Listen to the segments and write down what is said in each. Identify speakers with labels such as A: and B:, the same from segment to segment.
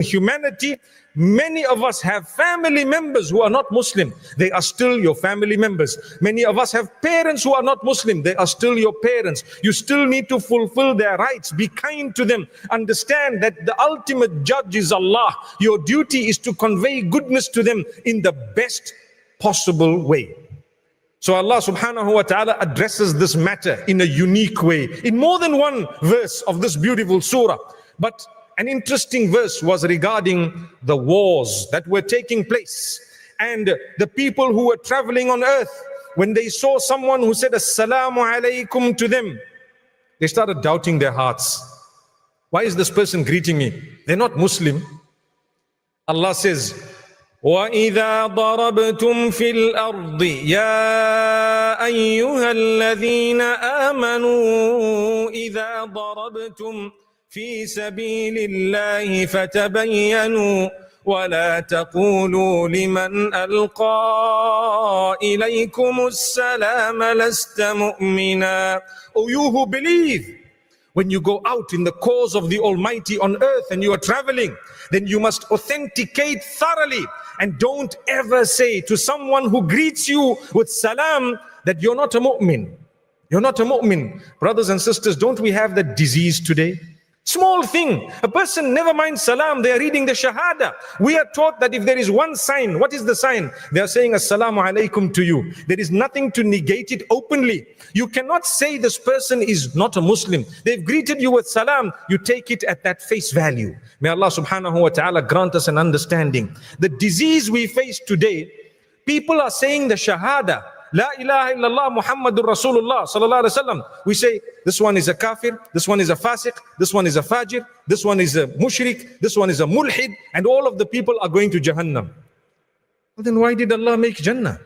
A: humanity, many of us have family members who are not Muslim. They are still your family members. Many of us have parents who are not Muslim. They are still your parents. You still need to fulfill their rights. Be kind to them. Understand that the ultimate judge is Allah. Your duty is to convey goodness to them in the best possible way. So Allah subhanahu wa ta'ala addresses this matter in a unique way in more than one verse of this beautiful surah. But an interesting verse was regarding the wars that were taking place, and the people who were traveling on earth, when they saw someone who said assalamu alaikum to them, they started doubting their hearts. Why is this person greeting me? They're not Muslim. Allah says, وَإِذَا ضَرَبْتُمْ فِي الْأَرْضِ يَا أَيُّهَا الَّذِينَ آمَنُوا إِذَا ضَرَبْتُمْ في سبيل الله فتبينوا ولا تقولوا لمن ألقى إليكم السلام لست مؤمنا. O you who believe, when you go out in the cause of the Almighty on earth and you are traveling, then you must authenticate thoroughly, and don't ever say to someone who greets you with salam that you're not a mu'min. You're not a mu'min. Brothers and sisters, don't we have that disease today? Small thing. A person never minds salam. They are reading the shahada. We are taught that if there is one sign, what is the sign? They are saying assalamu alaikum to you. There is nothing to negate it openly. You cannot say this person is not a Muslim. They've greeted you with salam. You take it at that face value. May Allah subhanahu wa ta'ala grant us an understanding. The disease we face today, people are saying the shahada, La ilaha illallah Muhammadur Rasulullah sallallahu alaihi wasallam. We say this one is a kafir, this one is a fasiq, this one is a fajir, this one is a mushrik, this one is a mulhid, and all of the people are going to Jahannam. Well, then why did Allah make Jannah?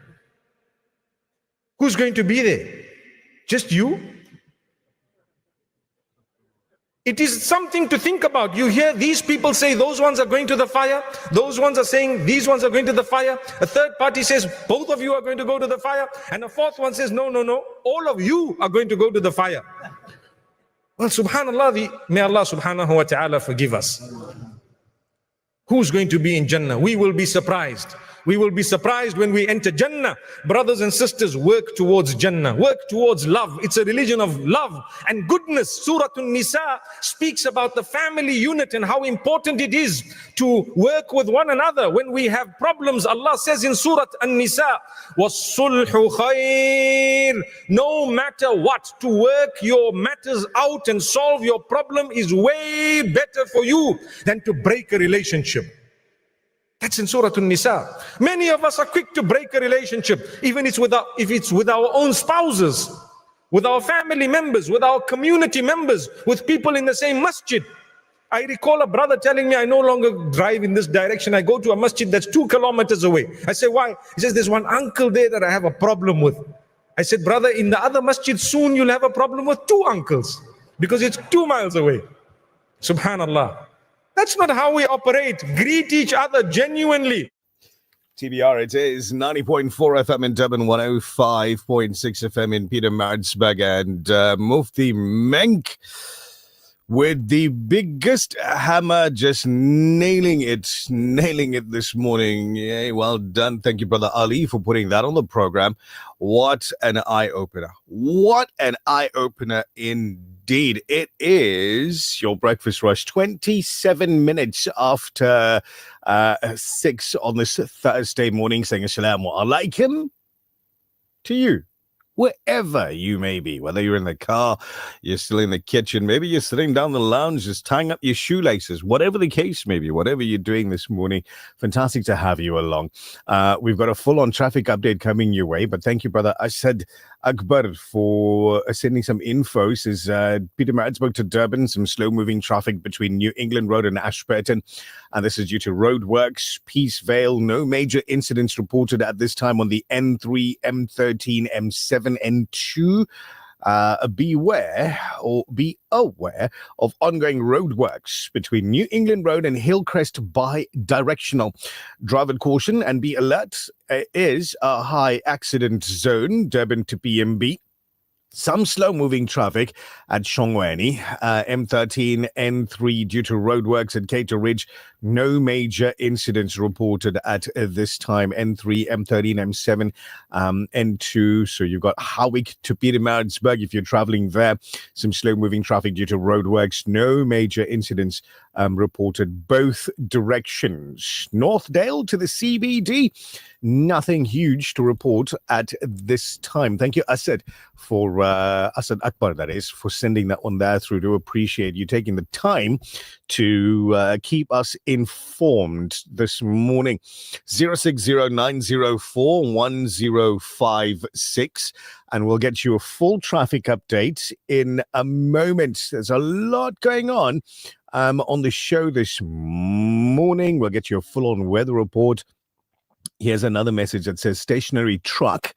A: Who's going to be there? Just you? It is something to think about. You hear these people say those ones are going to the fire. Those ones are saying these ones are going to the fire. A third party says both of you are going to go to the fire. And a fourth one says no, all of you are going to go to the fire. Well, subhanallah, may Allah subhanahu wa ta'ala forgive us. Who's going to be in Jannah? We will be surprised. We will be surprised when we enter Jannah. Brothers and sisters, work towards Jannah. Work towards love. It's a religion of love and goodness. Surah An-Nisa speaks about the family unit and how important it is to work with one another. When we have problems, Allah says in Surah An-Nisa, وَالصُّلْحُ خَيْرٌ. No matter what, to work your matters out and solve your problem is way better for you than to break a relationship. That's in Surah An-Nisa. Many of us are quick to break a relationship, even if it's with our own spouses, with our family members, with our community members, with people in the same masjid. I recall a brother telling me, I no longer drive in this direction. I go to a masjid that's 2 kilometers away. I say, why? He says, there's one uncle there that I have a problem with. I said, brother, in the other masjid soon you'll have a problem with 2 uncles because it's 2 miles away. Subhanallah. That's not how we operate. Greet each other genuinely.
B: TBR, it is 90.4 FM in Durban, 105.6 FM in Pietermaritzburg, and Mufti Menk with the biggest hammer, just nailing it this morning. Yeah, well done. Thank you, Brother Ali, for putting that on the program. What an eye-opener. What an eye-opener indeed. It is your breakfast rush, 27 minutes after 6 on this Thursday morning, saying assalamu alaikum to you, wherever you may be, whether you're in the car, you're still in the kitchen, maybe you're sitting down the lounge just tying up your shoelaces, whatever the case may be, whatever you're doing this morning. Fantastic to have you along. We've got a full-on traffic update coming your way, but thank you, Brother Asad Akbar, for sending some info. Says Pietermaritzburg to Durban, some slow-moving traffic between New England Road and Ashburton, and this is due to roadworks. Peace Vale, no major incidents reported at this time on the N3, M13, M7, N2. Beware or be aware of ongoing roadworks between New England Road and Hillcrest bi-directional. Drive with caution and be alert. Is a high accident zone, Durban to PMB. Some slow-moving traffic at Shongweni, M13, N3 due to roadworks at Cato Ridge. No major incidents reported at this time. N3, M13, M7, N2. So you've got Howick to Pietermaritzburg if you're traveling there. Some slow-moving traffic due to roadworks. No major incidents reported both directions. Northdale to the CBD. Nothing huge to report at this time. Thank you, Asad, for Asad Akbar, that is, for sending that one there through. Do appreciate you taking the time to keep us informed this morning. 0609041056, and we'll get you a full traffic update in a moment. There's a lot going on the show this morning. We'll get you a full-on weather report. Here's another message that says stationary truck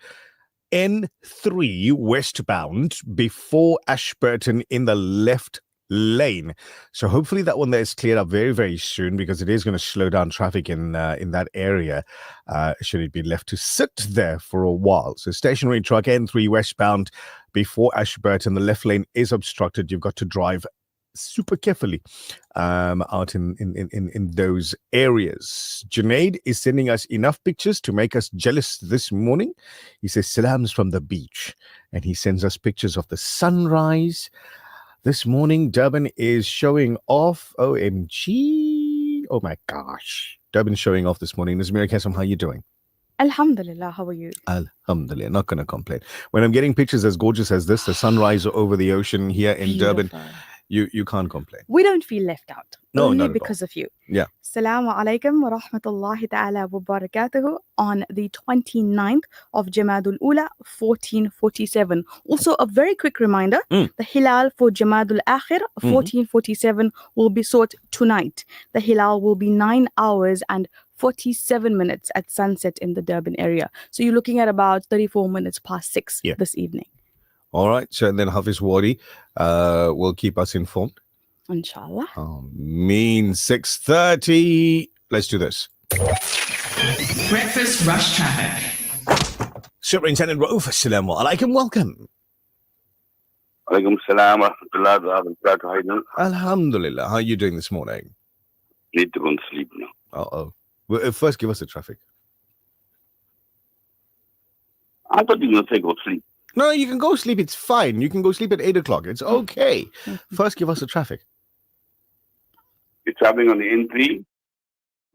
B: N3 westbound before Ashburton in the left lane. So hopefully that one there is cleared up very, very soon, because it is going to slow down traffic in that area should it be left to sit there for a while. So stationary truck N3 westbound before Ashburton, the left lane is obstructed. You've got to drive super carefully out in those areas. Junaid is sending us enough pictures to make us jealous this morning. He says salams from the beach, and he sends us pictures of the sunrise. This morning, Durban is showing off. OMG. Oh my gosh. Durban showing off this morning. Nazmira Kasam, how are you doing?
C: Alhamdulillah, how are you?
B: Alhamdulillah, not going to complain. When I'm getting pictures as gorgeous as this, the sunrise over the ocean here in Durban, you can't complain.
C: We don't feel left out.
B: No,
C: only
B: not
C: because of you.
B: Yeah.
C: Assalamu alaikum wa rahmatullahi ta'ala wa barakatuhu on the 29th of Jamadul Ula 1447. Also, a very quick reminder, the Hilal for Jamadul Akhir 1447 will be sought tonight. The Hilal will be 9 hours and 47 minutes at sunset in the Durban area. So you're looking at about 34 minutes past 6 this evening.
B: All right. So then Hafiz Wadi will keep us informed.
C: Inshallah.
B: Means 6:30. Let's do this.
D: Breakfast rush traffic.
B: Superintendent Rauf, assalamu alaikum. Welcome.
E: Alaikum salam wa rahmatullahi wa barakatuh.
B: Alhamdulillah. How are you doing this morning?
E: Need to go and sleep now.
B: Uh-oh. Well, first, give us the traffic.
E: I thought you were going to say go sleep.
B: No, you can go sleep. It's fine. You can go sleep at 8 o'clock. It's okay. First, give us the traffic.
E: You're traveling on the N3,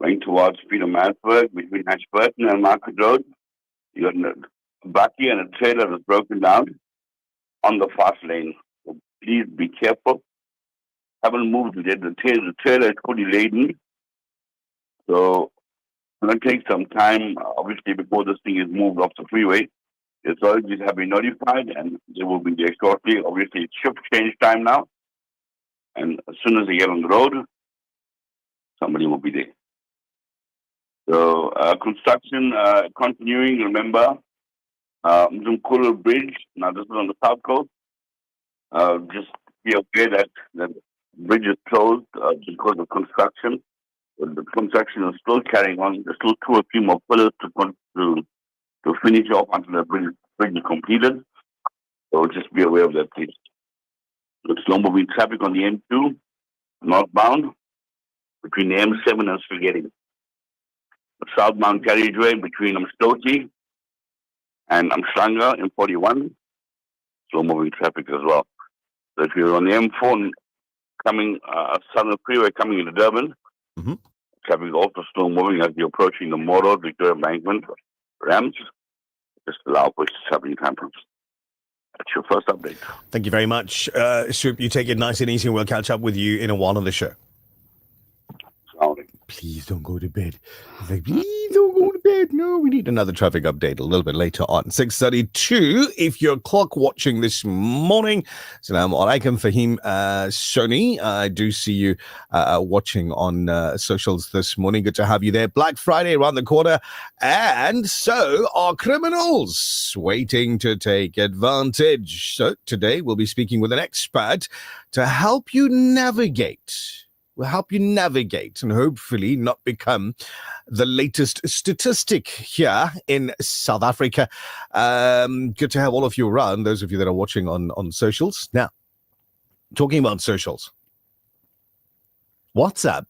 E: going towards Pietermaritzburg between Ashburton and Market Road. You got a bakkie and a trailer that's broken down on the fast lane. So please be careful. Haven't moved yet. The trailer is fully laden. So it's going to take some time, obviously, before this thing is moved off the freeway. The authorities have been notified, and they will be there shortly. Obviously, it's shift change time now. And as soon as they get on the road, somebody will be there. So, construction continuing. Remember, Mzumkulu Bridge. Now, this is on the south coast. Just be aware that the bridge is closed because of construction. But the construction is still carrying on. There's still 2 or 3 more pillars to finish off until the bridge is completed. So just be aware of that, please. It's slow-moving traffic on the M2, northbound, between the M7 and Spaghetti. The southbound carriageway between Amstoti and Amstranga, M41, slow-moving traffic as well. So if you're on the M4 coming, Southern Freeway coming into Durban, traffic is also slow-moving as you're approaching the Moro, Victoria Embankment, Rams. Just allow for traveling time. That's your first update.
B: Thank you very much, Soup. You take it nice and easy, and we'll catch up with you in a while on the show. Please don't go to bed. Like, please don't go to bed. No, we need another traffic update a little bit later on. 6:32. If you're clock watching this morning, Assalamu alaikum, Fahim Soni. I do see you watching on socials this morning. Good to have you there. Black Friday around the corner, and so are criminals waiting to take advantage. So today we'll be speaking with an expert to help you navigate will help you navigate and hopefully not become the latest statistic here in South Africa. Good to have all of you around, those of you that are watching on socials. Now, talking about socials, WhatsApp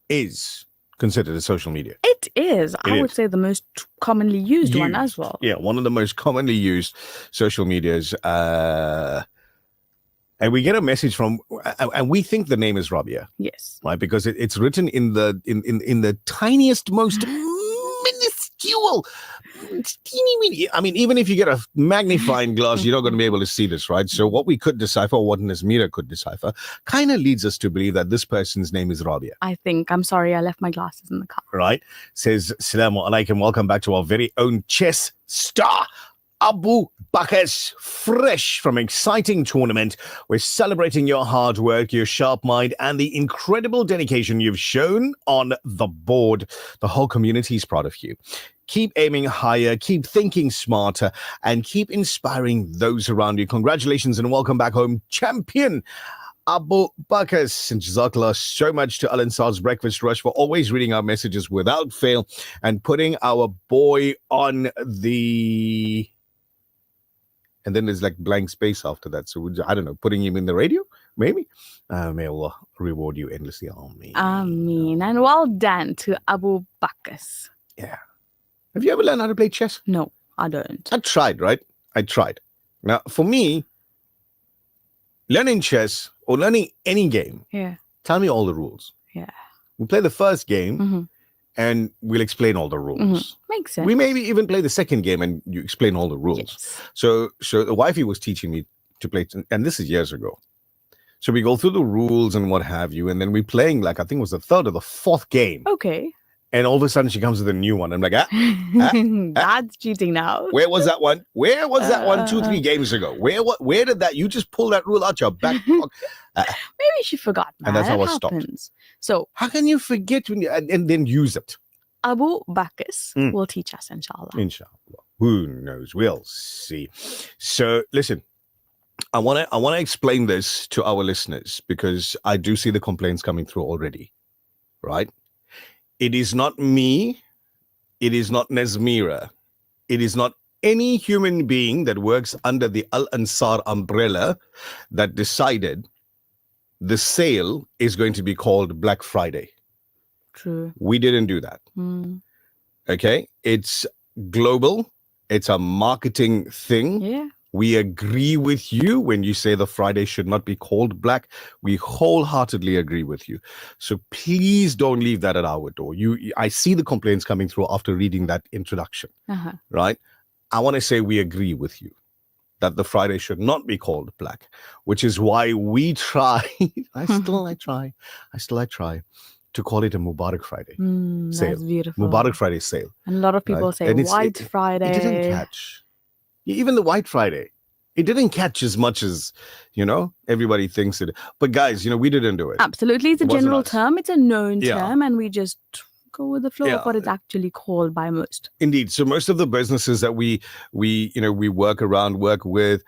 B: is considered a social media.
C: It is. I would
B: is.
C: say the most commonly used one as well.
B: Yeah, one of the most commonly used social medias. And we get a message from, and we think the name is Rabia,
C: Yes.
B: right? Because it's written in the tiniest, most minuscule, teeny weeny. I mean, even if you get a magnifying glass, you're not going to be able to see this, right? So what we could decipher, what Nazmira could decipher, kind of leads us to believe that this person's name is Rabia.
C: I'm sorry, I left my glasses in the car.
B: Right? Says, Assalamu alaikum, welcome back to our very own chess star, Abu Bakar's fresh from exciting tournament. We're celebrating your hard work, your sharp mind, and the incredible dedication you've shown on the board. The whole community is proud of you. Keep aiming higher, keep thinking smarter, and keep inspiring those around you. Congratulations and welcome back home, champion Abu Bakas. And Jazakallah so much to Al Ansar's Breakfast Rush for always reading our messages without fail and putting our boy on the... And then there's like blank space after that. So I don't know, putting him in the radio, maybe. May Allah reward you endlessly. Ameen.
C: Ameen. And well done to Abu Bakas.
B: Yeah. Have you ever learned how to play chess?
C: No, I don't.
B: I tried, right? I tried. Now, for me, learning chess or learning any game,
C: Yeah.
B: tell me all the rules.
C: Yeah.
B: We play the first game
C: Mm-hmm.
B: and we'll explain all the rules.
C: Makes sense.
B: We maybe even play the second game and you explain all the rules.
C: Yes.
B: So the wifey was teaching me to play, and this is years ago. So we go through the rules and what have you, and then we're playing like, I think it was the third or the fourth game.
C: Okay.
B: And all of a sudden she comes with a new one. I'm like,
C: That's cheating now.
B: where was that one? Where was that one 2-3 games ago? Where did that? You just pull that rule out your back pocket.
C: Maybe she forgot. Man.
B: And that's how
C: it
B: I stopped.
C: happens. So
B: How can you forget when and then use it?
C: Abu Bakas
B: Mm.
C: will teach us, inshallah.
B: Inshallah. Who knows? We'll see. So listen, I wanna explain this to our listeners because I do see the complaints coming through already. Right? It is not me, it is not Nazmira, it is not any human being that works under the Al Ansar umbrella that decided the sale is going to be called Black Friday.
C: True.
B: We didn't do that.
C: Mm.
B: Okay? It's global. It's a marketing thing.
C: Yeah.
B: We agree with you when you say the Friday should not be called black. We wholeheartedly agree with you. So please don't leave that at our door. I see the complaints coming through after reading that introduction,
C: Uh-huh.
B: right? I want to say we agree with you that the Friday should not be called black, which is why we try. I try to call it a Mubarak Friday. Sale.
C: That's beautiful.
B: Mubarak Friday sale.
C: And a lot of people
B: Right.
C: say
B: And it's-
C: White Friday.
B: It didn't catch. Even the White Friday, it didn't catch as much as, everybody thinks it. But guys, we didn't do it.
C: Absolutely. It's a
B: It wasn't
C: general
B: us.
C: term. It's a known
B: Yeah.
C: term. And we just go with the flow
B: Yeah.
C: of what it's actually called by most.
B: Indeed. So most of the businesses that we work with,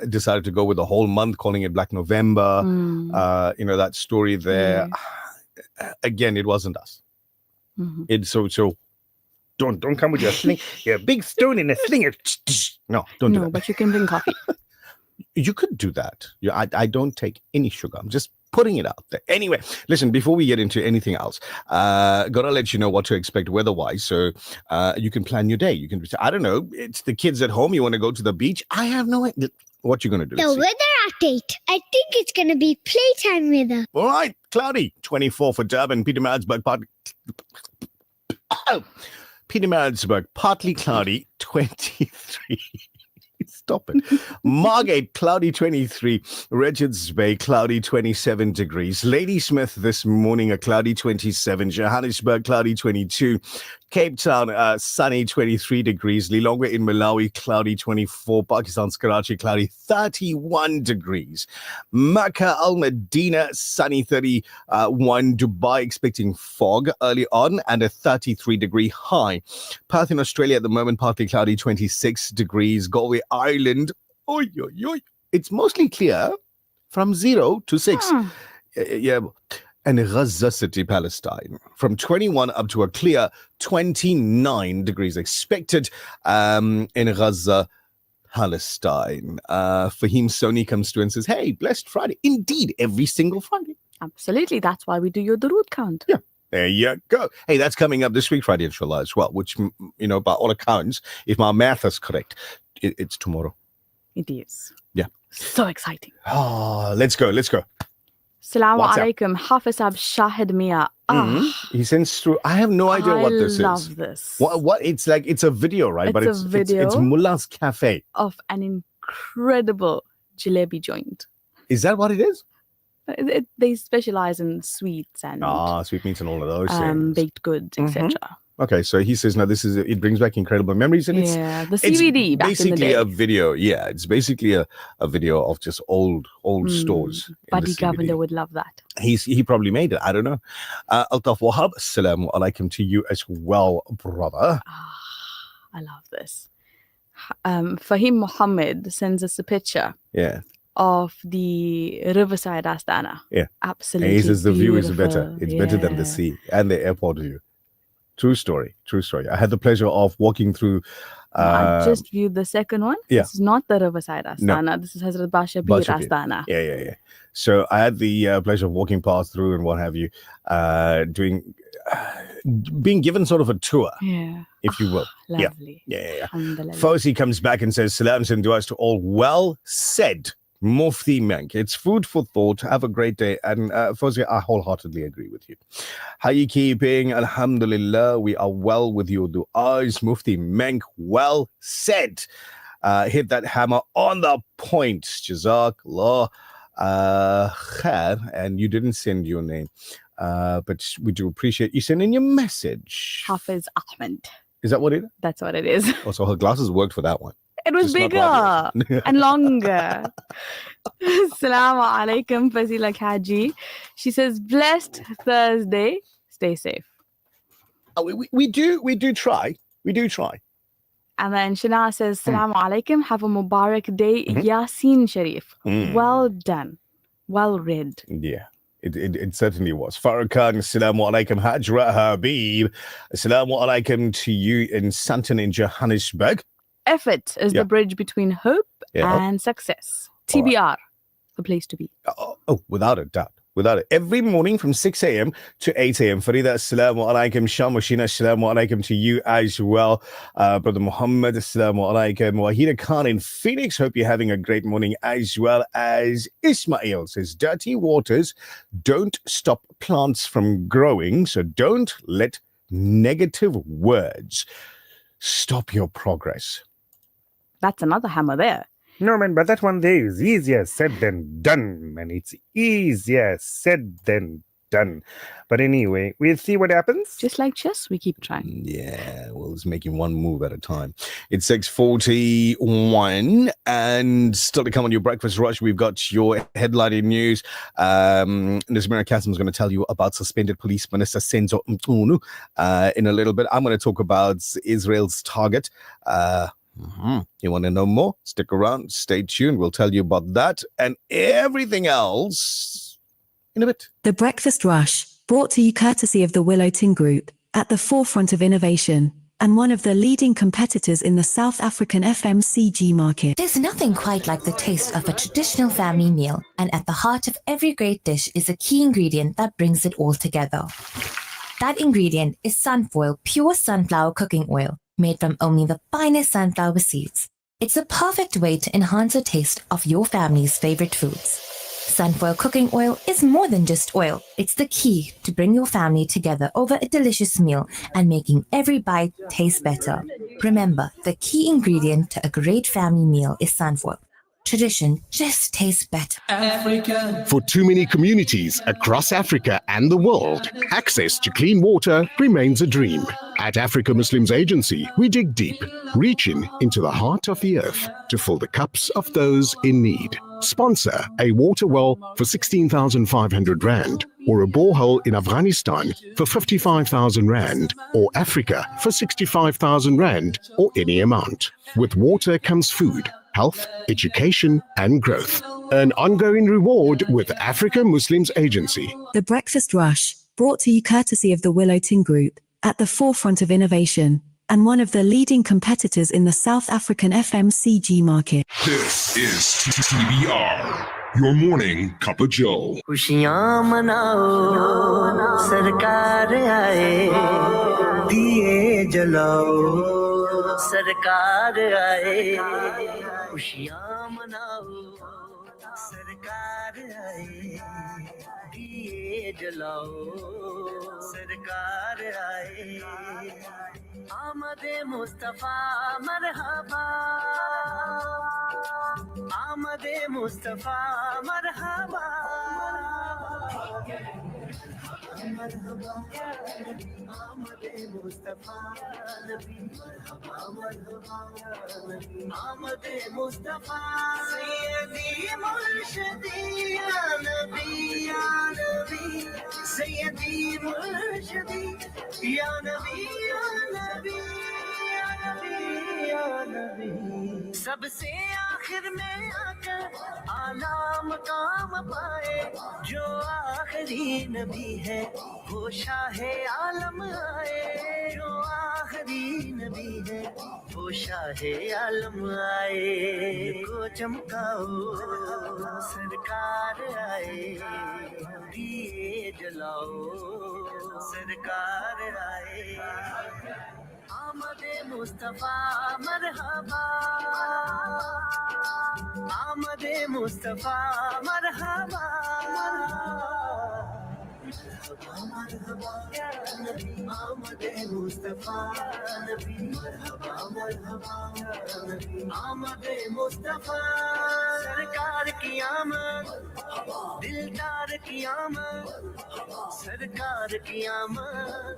B: decided to go with the whole month, calling it Black November.
C: Mm.
B: That story there. Again, it wasn't us.
C: Mhm.
B: It's so. Don't come with your sling, your big stone in a slinger. No, don't do
C: No,
B: that.
C: but you can bring coffee.
B: You could do that. I don't take any sugar. I'm just putting it out there. Anyway, listen, before we get into anything else, gotta let you know what to expect weather-wise. So you can plan your day. You can, I don't know, it's the kids at home. You want to go to the beach? I have no idea. What you going to do?
D: The
B: Let's see.
D: weather update. I think it's going to be playtime weather.
B: All right, cloudy. 24 for Durban, Pietermaritzburg, Pietermaritzburg, partly cloudy, 23. Stop it. Margate, cloudy 23. Richards Bay, cloudy 27 degrees. Ladysmith this morning, a cloudy 27. Johannesburg, cloudy 22. Cape Town, sunny 23 degrees. Lilongwe in Malawi, cloudy 24. Pakistan's Karachi, cloudy 31 degrees. Makkah, Al Medina, sunny 31. Dubai, expecting fog early on and a 33-degree high. Perth in Australia at the moment, partly cloudy 26 degrees. Galway Island, it's mostly clear from 0 to 6.
C: Hmm.
B: Yeah, and Gaza City, Palestine. From 21 up to a clear 29 degrees expected in Gaza, Palestine. Fahim Soni comes to and says, hey, blessed Friday. Indeed, every single Friday.
C: Absolutely. That's why we do your Durood count.
B: Yeah. There you go. Hey, that's coming up this week, Friday, inshallah, as well, which, by all accounts, if my math is correct, it's tomorrow.
C: It is.
B: Yeah.
C: So exciting.
B: Oh, let's go.
C: Assalamu
B: What's up?
C: alaikum. Hafiz Ab Shahid Mia.
B: He sends through. I have no idea what this
C: I love
B: is.
C: this.
B: What? It's like, it's a video, right?
C: It's a video.
B: It's Mullah's Cafe.
C: Of an incredible jalebi joint.
B: Is that what it is?
C: They specialize in sweets and
B: Sweetmeats and all of those things.
C: baked goods, etc.
B: Okay, so he says, now it brings back incredible memories. And
C: the CBD
B: it's
C: back in the
B: basically
C: day.
B: a video. Yeah, it's basically a video of just old stores.
C: Buddy Governor would love that.
B: He probably made it. I don't know. Altaf Wahab, assalamu alaikum to you as well, brother.
C: I love this. Fahim Muhammad sends us a picture.
B: Yeah.
C: Of the Riverside Astana.
B: Yeah.
C: Absolutely.
B: And he says the view is
C: beautiful.
B: better. It's better than the sea and the airport view. True story. I had the pleasure of walking through.
C: I just viewed the second one.
B: Yeah.
C: This is not the Riverside Astana. No. This is Hazrat Bashabir Astana.
B: Yeah. So I had the pleasure of walking past through and what have you, being given sort of a tour, if you will.
C: Lovely.
B: Yeah. Fawzi comes back and says, salams and du'as to all. Well said, Mufti Menk. It's food for thought. Have a great day. And Fawzi, I wholeheartedly agree with you. How you keeping? Alhamdulillah, we are well with your du'as. Mufti Menk, well said. Hit that hammer on the point. Jazakallah khair. And you didn't send your name. But we do appreciate you sending your message.
C: Hafiz Ahmed.
B: Is that what it is?
C: That's what it is.
B: Oh, so her glasses worked for that one.
C: It was bigger and longer. Assalamu alaikum, Fazila Kaji. She says, blessed Thursday. Stay safe.
B: We do try.
C: And then Shana says, Assalamu alaikum. Have a Mubarak day. Yasin Sharif. Well done. Well read.
B: Yeah. It certainly was. Farah Khan, Assalamu alaikum. Hajra Habib. Assalamu alaikum to you in Santon in Johannesburg.
C: Effort is the bridge between hope and success. TBR, the place to be.
B: Oh, without a doubt. Every morning from 6 a.m. to 8 a.m. Farida, assalamu alaikum. Shamushina, assalamu alaikum to you as well. Brother Muhammad, assalamu alaikum. Wahida Khan in Phoenix, hope you're having a great morning as well. As Ismail says, dirty waters don't stop plants from growing, so don't let negative words stop your progress.
C: That's another hammer there.
F: No, man, but that one there is easier said than done, man. It's easier said than done. But anyway, we'll see what happens.
C: Just like chess, we keep trying.
B: Yeah, well, it's making one move at a time. It's 6:41, and still to come on your breakfast rush, we've got your headlining news. Nazmira Kasim is going to tell you about suspended police minister Senzo Mtunu in a little bit. I'm going to talk about Israel's target. You want to know more? Stick around, stay tuned. We'll tell you about that and everything else in a bit.
G: The Breakfast Rush, brought to you courtesy of the Willow Tin Group, at the forefront of innovation and one of the leading competitors in the South African FMCG market.
H: There's nothing quite like the taste of a traditional family meal, and at the heart of every great dish is a key ingredient that brings it all together. That ingredient is Sunfoil Pure Sunflower Cooking Oil, made from only the finest sunflower seeds. It's the perfect way to enhance the taste of your family's favorite foods. Sunfoil cooking oil is more than just oil. It's the key to bring your family together over a delicious meal and making every bite taste better. Remember, the key ingredient to a great family meal is Sunfoil. Tradition just tastes better.
I: For too many communities across Africa and the world, access to clean water remains a dream. At Africa Muslims Agency, we dig deep, reaching into the heart of the earth to fill the cups of those in need. Sponsor a water well for 16,500 Rand, or a borehole in Afghanistan for 55,000 Rand, or Africa for 65,000 Rand, or any amount. With water comes food, health, education, and growth. An ongoing reward with Africa Muslims Agency.
G: The Breakfast Rush, brought to you courtesy of the Willow Tin Group, at the forefront of innovation, and one of the leading competitors in the South African FMCG market.
J: This is TBR, your morning cup of Joe.
K: खुशियाँ मनाओ सरकार आए दिए जलाओ सरकार आए खुशियाँ मनाओ सरकार आए दिए जलाओ सरकार आए आमदे मुस्तफा मरहबा आमदे मुस्तफा मरहबा मरहबा आमदे मुस्तफा नबी मरहबा मरहबा आमदे मुस्तफा सैयदी मुर्शिदी या नबी सैयदी मुर्शिदी या नबी सबसे आखिर में आकर आला मकाम पाए जो आखिरी नबी है वो शाहे आलम आए जो आखिरी नबी है वो शाहे आलम आए को चमकाओ सरकार आए दिए जलाओ सरकार आए आमदे मुस्तफा मरहबा आमदे मुस्तफा मरहबा मरहबा या नबी आमदे मुस्तफा नबी मरहबा मरहबा आमदे मुस्तफा सरकार की आमद दिलदार की आमद सरकार की आमद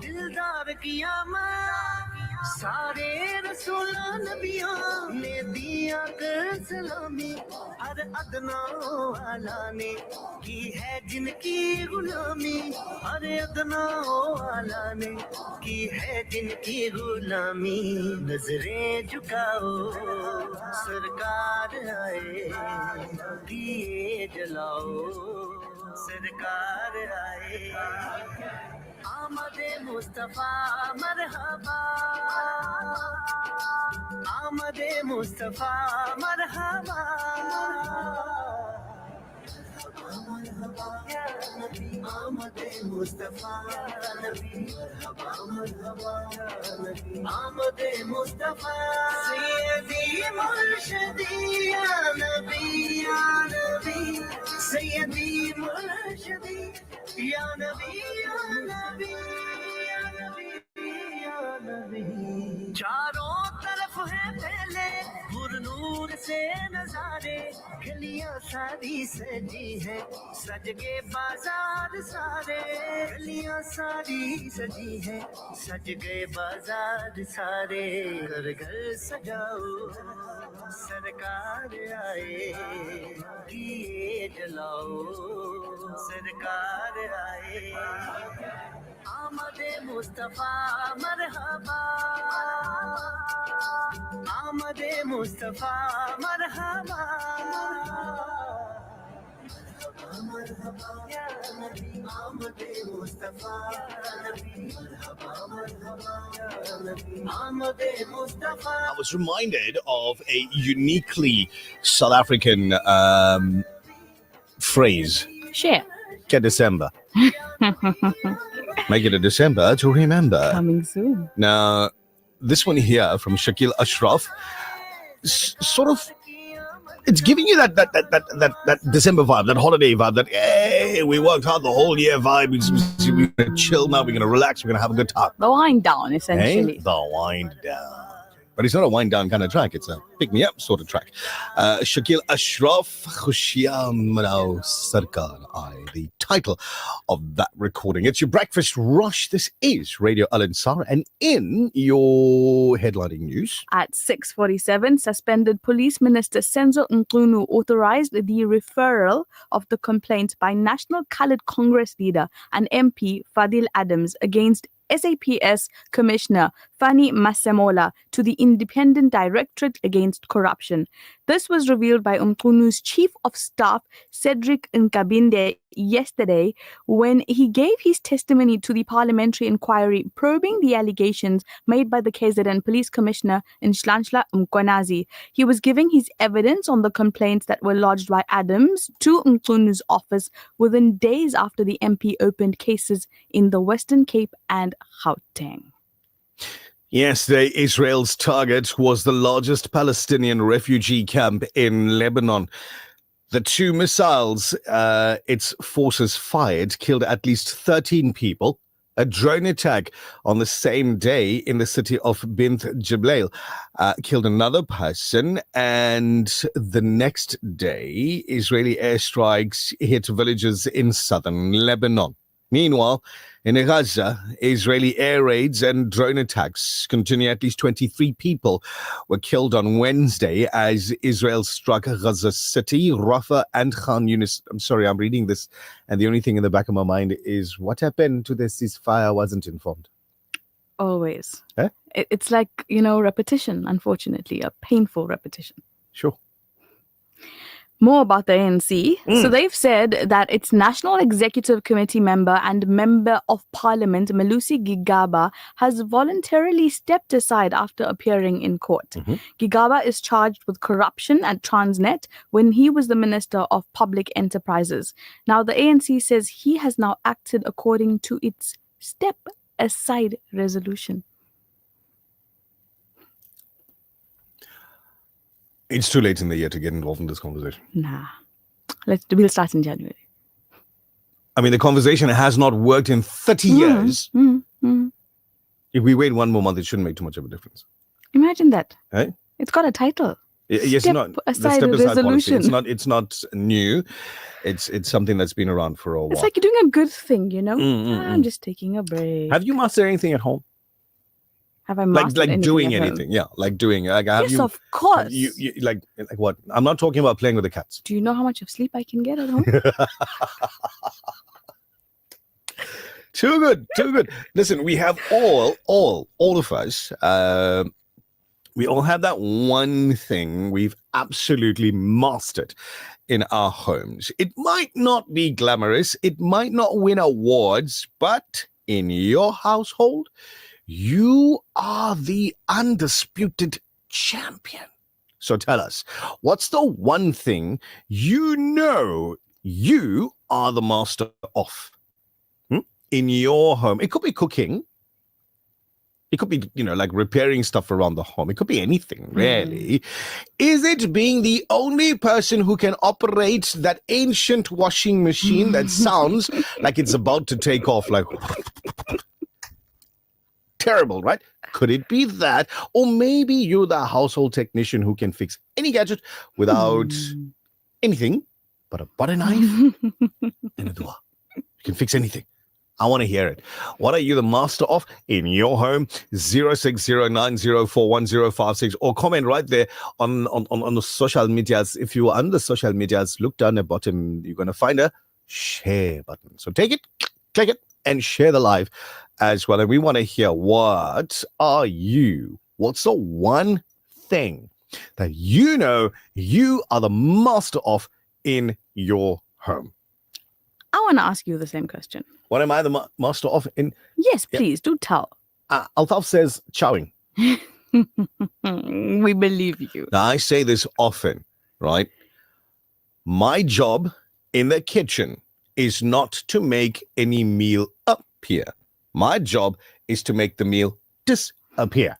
K: दिलदार की आमद सारे रसूल नबियों ने दिया कर सलामी हर अदना वाला ने की है जिनकी गुलामी हर अदना वाला ने की है जिनकी गुलामी नजरें झुकाओ सरकार आए दिए जलाओ सरकार आए आमदे मुस्तफा मरहबा आमदे मुस्तफा मरहबा मरहबा या नबी आमदे मुस्तफा नबी मरहबा मरहबा आमदे मुस्तफा सैयदी मुर्शिदी या नबी सैयदी मुर्शिदी या नबी या नबी या नबी या नबी चारों तरफ है पहले नूर से नजारे गलियां सारी सजी है सज गए बाजार सारे गलियां सारी सजी है सज गए बाजार सारे घर घर सजाओ सरकार आए दिए जलाओ सरकार आए आमदे मुस्तफा मरहबा आमदे मुस्तफा मरहबा मरहबा या नबी आमदे मुस्तफा नबी मरहबा मरहबा आमदे Mustafa.
B: I was reminded of a uniquely South African phrase.
C: Share.
B: Get December. Make it a December to remember.
C: Coming soon.
B: Now, this one here from Shakil Ashraf, sort of, it's giving you that December vibe, that holiday vibe, that, hey, we worked hard the whole year vibe. We're going to chill now, we're going to relax, we're going to have a good time.
C: The wind down, essentially.
B: Hey? The wind down. But it's not a wind down kind of track, it's a pick me up sort of track. Shakil Ashraf, Khushiyan Manao Sarkar Aaye, the title of that recording. It's your breakfast rush. This is Radio Al Ansar, and in your headlining news
C: at 6:47, suspended Police Minister Senzo Mchunu authorized the referral of the complaint by National Coloured Congress leader and MP Fadil Adams against SAPS Commissioner Fani Masemola to the Independent Directorate Against Corruption. This was revealed by Umkhonyo's Chief of Staff, Cedric Nkabinde, yesterday when he gave his testimony to the parliamentary inquiry probing the allegations made by the KZN Police Commissioner Nhlanhla Mkhwanazi. He was giving his evidence on the complaints that were lodged by Adams to Umkhonyo's office within days after the MP opened cases in the Western Cape and Gauteng.
B: Yesterday, Israel's target was the largest Palestinian refugee camp in Lebanon. The 2 missiles its forces fired killed at least 13 people. A drone attack on the same day in the city of Bint Jbeil killed another person. And the next day, Israeli airstrikes hit villages in southern Lebanon. Meanwhile, in Gaza, Israeli air raids and drone attacks continue. At least 23 people were killed on Wednesday as Israel struck Gaza City, Rafah, and Khan Yunis. I'm sorry, I'm reading this, and the only thing in the back of my mind is what happened to the ceasefire? I wasn't informed.
C: Always.
B: Eh?
C: It's like, repetition, unfortunately, a painful repetition.
B: Sure.
C: More about the ANC. So they've said that its National Executive Committee member and Member of Parliament, Melusi Gigaba, has voluntarily stepped aside after appearing in court. Gigaba is charged with corruption at Transnet when he was the Minister of Public Enterprises. Now, the ANC says he has now acted according to its step aside resolution.
B: It's too late in the year to get involved in this conversation.
C: Nah. We'll start in January.
B: I mean, the conversation has not worked in 30 years. If we wait one more month, it shouldn't make too much of a difference.
C: Imagine that.
B: Eh?
C: It's got a title.
B: Yes,
C: Step
B: not the
C: aside
B: step aside policy.
C: resolution.
B: It's not new. It's something that's been around for a while.
C: It's like you're doing a good thing, I'm just taking a break.
B: Have you mastered anything at home?
C: Have I mastered
B: Like
C: anything
B: doing
C: at home?
B: anything? Yeah, like doing. Like, have
C: Yes,
B: you,
C: of course.
B: You like what? I'm not talking about playing with the cats.
C: Do you know how much of sleep I can get at home?
B: Too good. Listen, we have all of us. We all have that one thing we've absolutely mastered in our homes. It might not be glamorous, it might not win awards, but in your household, you are the undisputed champion. So tell us, what's the one thing you are the master of in your home? It could be cooking. It could be, like repairing stuff around the home. It could be anything, really. Is it being the only person who can operate that ancient washing machine that sounds like it's about to take off? Like, terrible, right? Could it be that? Or maybe you're the household technician who can fix any gadget without anything but a butter knife and a door. You can fix anything. I want to hear it. What are you the master of in your home? 0609041056 or comment right there on the social medias. If you are on the social medias, look down the bottom. You're going to find a share button. So take it, click it, and share the live as well. And we want to hear, what's the one thing that you are the master of in your home?
C: I want to ask you the same question.
B: What am I the master of in?
C: Yes, please, do tell.
B: Altaf says chowing.
C: We believe you.
B: Now, I say this often, right? My job in the kitchen is not to make any meal appear. My job is to make the meal disappear.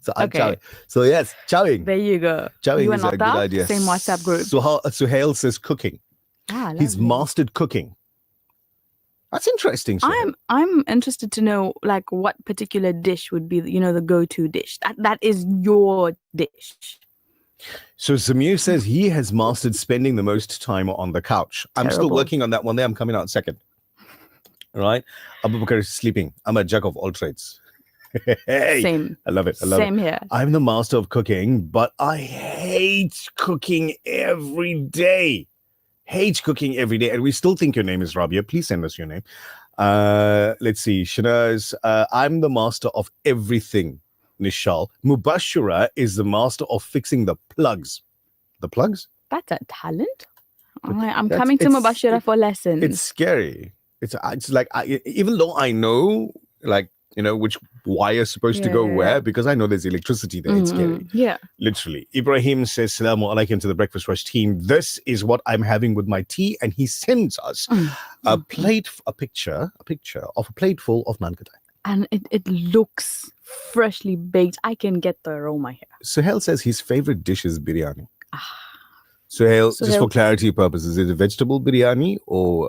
B: So I'm chowing. So yes, chowing.
C: There you go.
B: Chowing
C: You
B: is
C: and
B: a good
C: Nata,
B: idea.
C: same WhatsApp group.
B: Suhail says cooking. He's
C: lovely.
B: mastered cooking. That's interesting. Suhail.
C: I'm interested to know like what particular dish would be the go-to dish. That is your dish.
B: So Samir says he has mastered spending the most time on the couch. I'm still
C: Terrible.
B: working on that one day. I'm coming out second. All right. Abu Bakr is sleeping. I'm a jack of all trades. Hey,
C: Same.
B: I love it.
C: Same here.
B: I'm the master of cooking, but I hate cooking every day. And we still think your name is Rabia. Please send us your name. Let's see. Shanaz, I'm the master of everything. Nishal. Mubashira is the master of fixing the plugs. The plugs?
C: That's a talent. I'm
B: That's-
C: coming to
B: it's-
C: Mubashira for lessons.
B: It's scary. It's like even though I know, like, you know, which wire is supposed to go
C: Yeah.
B: where, because I know there's electricity there. It's scary.
C: Yeah.
B: Literally. Ibrahim says, Salamu alaikum to the Breakfast Rush team. This is what I'm having with my tea. And he sends us a picture of a plate full of naan katai.
C: And it looks freshly baked. I can get the aroma here.
B: Suhail says his favorite dish is biryani. Suhail, just for
C: Suhail-
B: clarity purposes, is it vegetable biryani or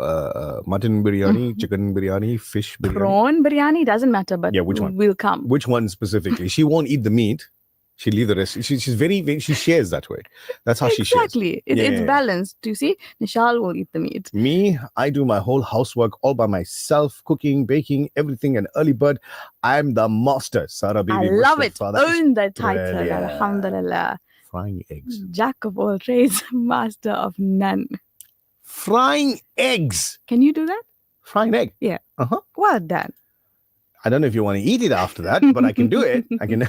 B: mutton biryani, chicken biryani, fish biryani?
C: Prawn biryani doesn't matter, but
B: Yeah, which one?
C: will come.
B: Which one specifically? She won't eat the meat. She'll leave the rest. She's very, she shares that way. That's how she shares.
C: Exactly.
B: Yeah,
C: It's
B: yeah.
C: balanced. Do you see? Nishal will eat the meat.
B: Me, I do my whole housework all by myself, cooking, baking, everything, an early bird. I'm the master, Sarah
C: I
B: Bibi
C: love it.
B: Mustafa. That is
C: Own the title.
B: brilliant.
C: Alhamdulillah.
B: Frying eggs.
C: Jack of all trades, master of none.
B: Frying eggs.
C: Can you do that?
B: Frying egg.
C: Yeah.
B: Uh-huh.
C: Well done.
B: I don't know if you want to eat it after that, but I can do it. I can.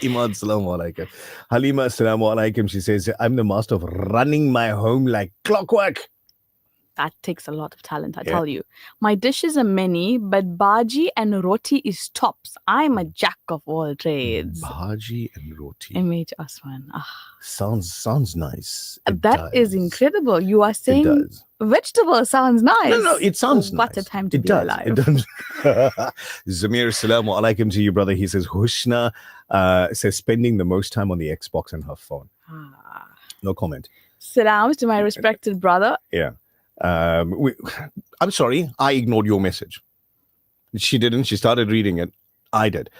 B: Imad, salamu alaikum. Halima, salamu alaikum. She says, I'm the master of running my home like clockwork.
C: That takes a lot of talent, I
B: Yeah.
C: tell you. My dishes are many, but bhaji and roti is tops. I'm a jack of all trades.
B: Bhaji and roti.
C: MH Aswan.
B: Sounds nice.
C: That is incredible. You are saying
B: does.
C: vegetable sounds nice.
B: No, it sounds
C: What
B: nice.
C: a time to
B: It
C: be
B: does.
C: alive.
B: It does. Zamir, salamu alaikum to you, brother. He says, Hushna says spending the most time on the Xbox and her phone. No comment.
C: Salams to my respected brother.
B: Yeah. I'm sorry, I ignored your message. She didn't. She started reading it. I did,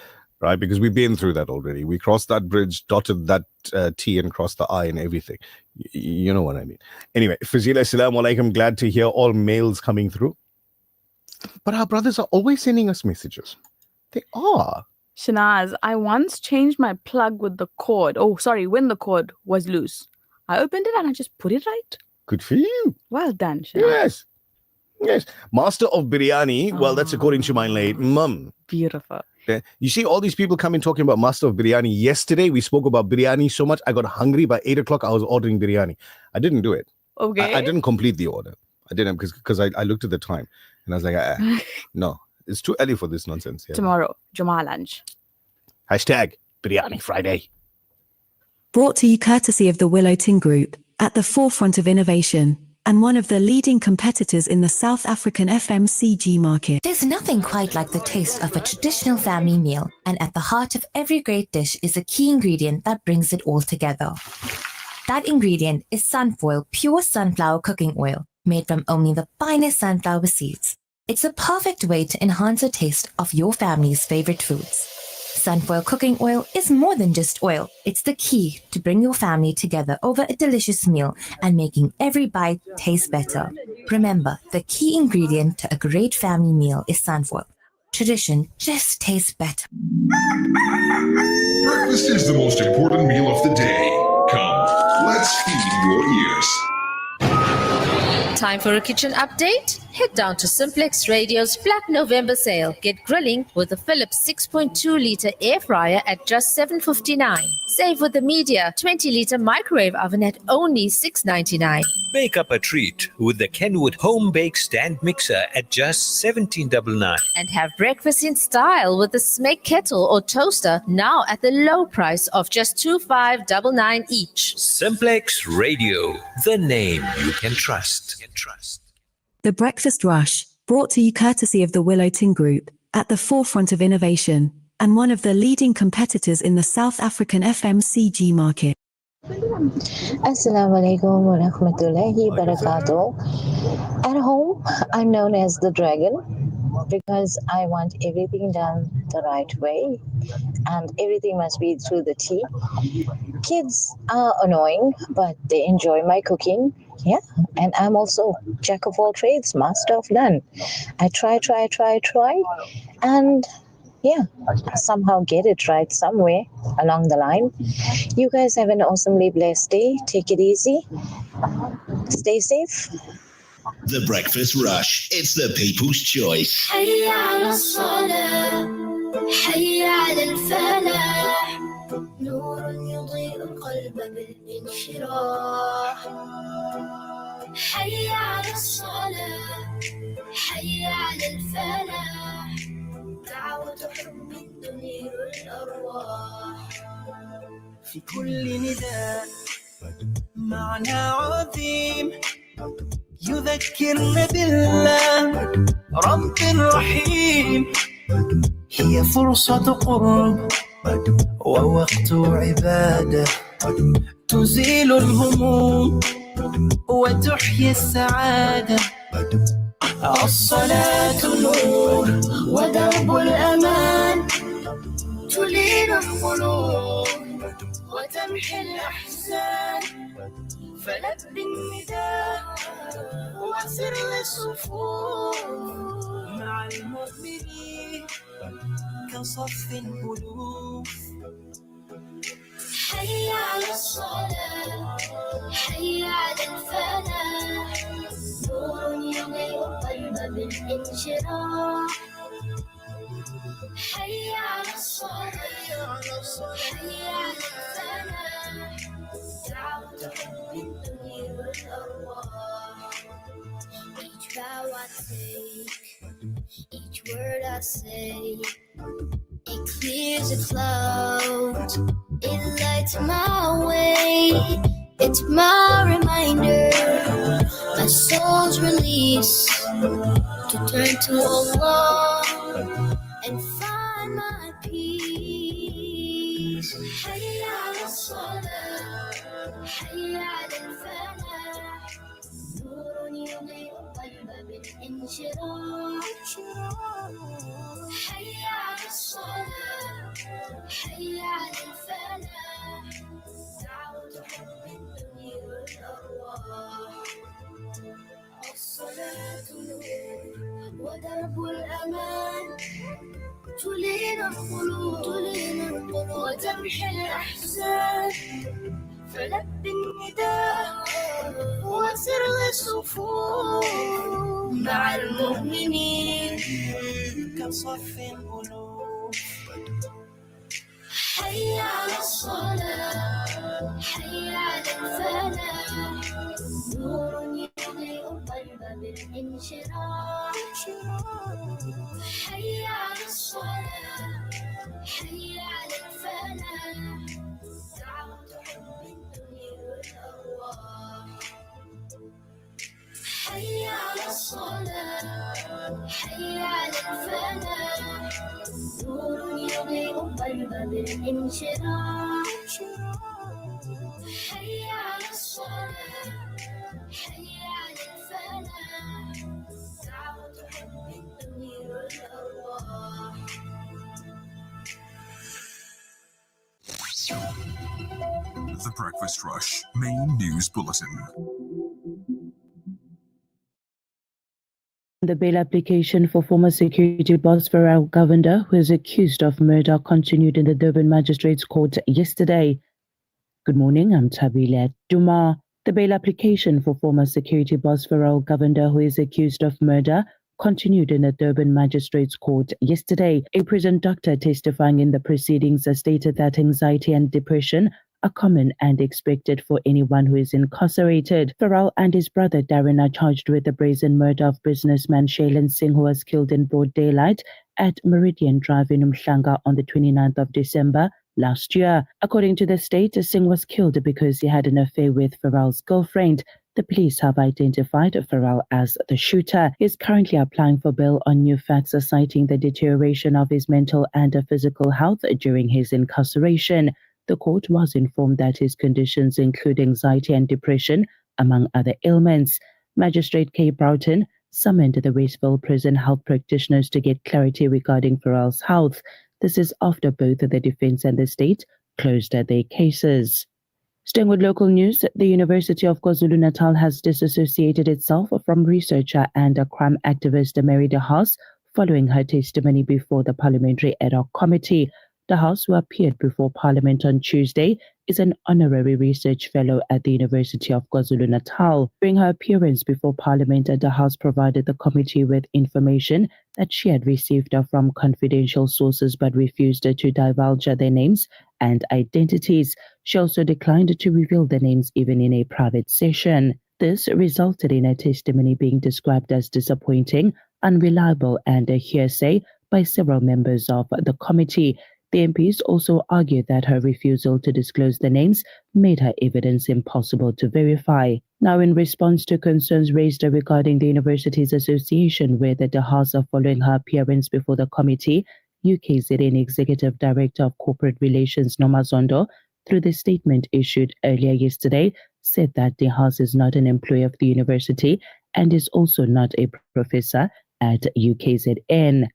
B: right? Because we've been through that already. We crossed that bridge, dotted that T and crossed the I and everything. You know what I mean. Anyway, Fazila, assalamu alaikum. Glad to hear all mails coming through. But our brothers are always sending us messages. They are.
C: Shanaz, I once changed my plug with the cord. Oh, sorry, when the cord was loose. I opened it and I just put it right.
B: Good for you.
C: Well done, Shanaz.
B: Yes. Master of biryani. Well, that's according to my late mum.
C: Beautiful.
B: Okay. You see all these people coming talking about master of biryani. Yesterday, we spoke about biryani so much. I got hungry. By 8 o'clock, I was ordering biryani. I didn't do it.
C: Okay.
B: I didn't complete the order. I didn't because I looked at the time and I was like, no, it's too early for this nonsense. Yeah.
C: Tomorrow, Jumaa lunch.
B: Hashtag Biryani Friday.
G: Brought to you courtesy of the Willow Tin Group, at the forefront of innovation, and one of the leading competitors in the South African FMCG market.
H: There's nothing quite like the taste of a traditional family meal, and at the heart of every great dish is a key ingredient that brings it all together. That ingredient is Sunfoil pure sunflower cooking oil, made from only the finest sunflower seeds. It's a perfect way to enhance the taste of your family's favorite foods. Sunfoil cooking oil is more than just oil. It's the key to bring your family together over a delicious meal and making every bite taste better. Remember, the key ingredient to a great family meal is sunfoil. Tradition just tastes better.
J: Breakfast is the most important meal of the day. Come, let's feed your ears.
L: Time for a kitchen update? Head down to Simplex Radio's Black November sale. Get grilling with a Philips 6.2-litre air fryer at just $7.59. Save with the Media 20-litre microwave oven at only $6.99.
M: Bake up a treat with the Kenwood Home Bake Stand Mixer at just $17.99.
L: And have breakfast in style with the Smeg kettle or toaster now at the low price of just $25.99 each.
M: Simplex Radio, the name you can trust.
G: The Breakfast Rush, brought to you courtesy of the Willow Tin Group, at the forefront of innovation, and one of the leading competitors in the South African FMCG market.
N: Assalamu alaikum wa rahmatullahi wa barakatuh. At home, I'm known as the dragon because I want everything done the right way and everything must be through the tea. Kids are annoying, but they enjoy my cooking. Yeah, and I'm also jack of all trades, master of none. I try, and yeah, somehow get it right somewhere along the line. You guys have an awesomely blessed day. Take it easy. Stay safe.
O: The Breakfast Rush. It's the people's choice.
K: حي على الصلاة حي على الفلاح نور يضيء القلب بالانشراح حي على الصلاة حي على الفلاح دعوة حب تنير الأرواح في كل نداء معنى عظيم يذكرنا بالله رب رحيم هي فرصة قرب ووقت عبادة تزيل الهموم وتحيي السعادة الصلاة نور ودرب الأمان تلين القلوب وتمحي الأحزان فلب النداء وسر الصفوف مع المؤمنين كصف الألوف حي على الصلاة حي على الفلاح نور يضيء القلب بالانشراح حي على الصلاة حي على الفلاح دعوة حب تنير الأرواح Each vow I take, each word I say, it clears the clouds, it lights my way. It's my reminder, my soul's release to turn to Allah and find my peace. حي على الصلاة حي على الفلاح نور يضيء القلب بالانشراح حي على الصلاة حي على الفلاح دعوة حب تنير الأرواح الصلاة نور ودرب الأمان تلين القلوب وتمحي الأحزان فلب النداء وسر الصفوف مع المؤمنين كصف الألوف حي على الصلاة حي على الفلاح نور يضيء القلب بالانشراح حي على الصلاة حي على الفلاح دعوة حب تنير الأرواح حي على الصلاة حي على الفلاح نور يضيء القلب بالانشراح حي على الصلاة حي على الفلاح دعوة حب تنير الأرواح
J: The Breakfast Rush Main News Bulletin.
P: The bail application for former security boss Farrell Govender, who is accused of murder, continued in the Durban Magistrates Court yesterday. Good morning, I'm Tabile Duma. The bail application for former security boss Farrell Govender, who is accused of murder, continued in the Durban Magistrates Court yesterday. A prison doctor testifying in the proceedings stated that anxiety and depression are common and expected for anyone who is incarcerated. Farrell and his brother Darren are charged with the brazen murder of businessman Shailen Singh, who was killed in broad daylight at Meridian Drive in Umhlanga on the 29th of December last year. According to the state, Singh was killed because he had an affair with Farrell's girlfriend. The police have identified Farrell as the shooter. He is currently applying for bail on new facts, citing the deterioration of his mental and physical health during his incarceration. The court was informed that his conditions include anxiety and depression, among other ailments. Magistrate Kay Broughton summoned the Westville prison health practitioners to get clarity regarding Farrell's health. This is after both the defense and the state closed their cases. Staying with local news, the University of KwaZulu-Natal has disassociated itself from researcher and crime activist Mary De Haas following her testimony before the Parliamentary Ad Hoc Committee. House, who appeared before Parliament on Tuesday, is an honorary research fellow at the University of KwaZulu-Natal. During her appearance before Parliament, the House provided the committee with information that she had received from confidential sources but refused to divulge their names and identities. She also declined to reveal the names even in a private session. This resulted in her testimony being described as disappointing, unreliable, and a hearsay by several members of the committee. The MPs also argued that her refusal to disclose the names made her evidence impossible to verify. Now, in response to concerns raised regarding the Universities Association with the House following her appearance before the committee, UKZN Executive Director of Corporate Relations Noma Zondo, through the statement issued earlier yesterday, said that the House is not an employee of the university and is also not a professor at UKZN.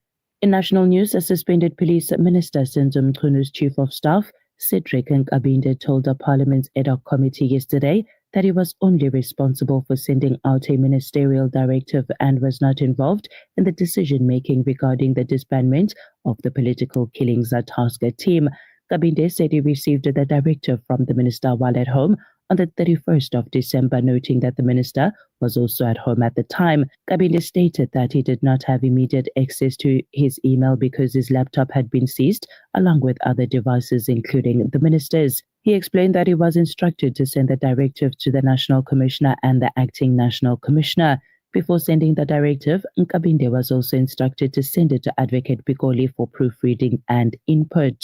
P: In national news, a suspended police minister, Senzo Mchunu Chief of Staff, Cedric Nkabinde, told the Parliament's ad hoc committee yesterday that he was only responsible for sending out a ministerial directive and was not involved in the decision-making regarding the disbandment of the Political Killings Task Team. Nkabinde said he received the directive from the minister while at home on the 31st of December, noting that the minister was also at home at the time. Nkabinde stated that he did not have immediate access to his email because his laptop had been seized, along with other devices, including the minister's. He explained that he was instructed to send the directive to the National Commissioner and the Acting National Commissioner. Before sending the directive, Nkabinde was also instructed to send it to Advocate Bikoli for proofreading and input.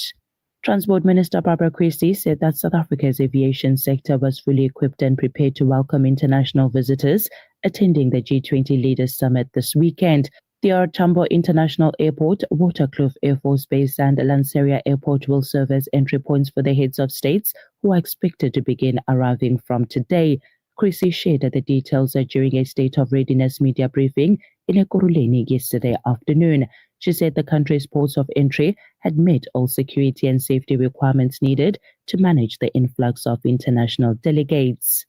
P: Transport Minister Barbara Christie said that South Africa's aviation sector was fully equipped and prepared to welcome international visitors attending the G20 Leaders Summit this weekend. The R. Tambo International Airport, Waterkloof Air Force Base and Lanseria Airport will serve as entry points for the heads of states who are expected to begin arriving from today. Christie shared the details during a State of Readiness media briefing in Ekurhuleni yesterday afternoon. She said the country's ports of entry had met all security and safety requirements needed to manage the influx of international delegates.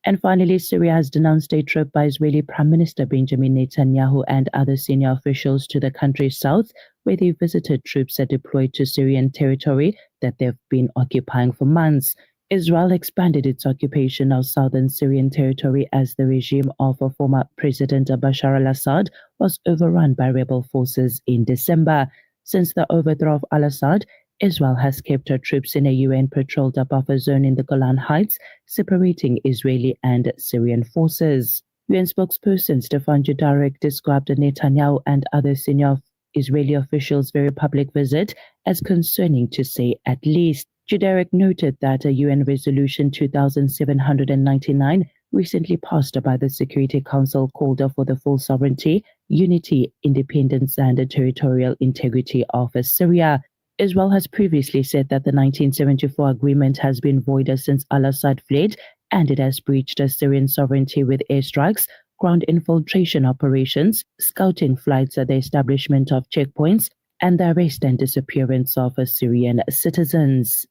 P: And finally, Syria has denounced a trip by Israeli Prime Minister Benjamin Netanyahu and other senior officials to the country's south, where they visited troops deployed to Syrian territory that they've been occupying for months. Israel expanded its occupation of southern Syrian territory as the regime of former President Bashar al-Assad was overrun by rebel forces in December. Since the overthrow of al-Assad, Israel has kept her troops in a UN-patrolled buffer zone in the Golan Heights, separating Israeli and Syrian forces. UN spokesperson Stefan Dujarric described Netanyahu and other senior Israeli officials' very public visit as concerning, to say at least. Dujarric noted that a UN Resolution 2799 recently passed by the Security Council called for the full sovereignty, unity, independence, and territorial integrity of Syria. Israel has previously said that the 1974 agreement has been void since al-Assad fled, and it has breached Syrian sovereignty with airstrikes, ground infiltration operations, scouting flights, the establishment of checkpoints, and the arrest and disappearance of Syrian citizens.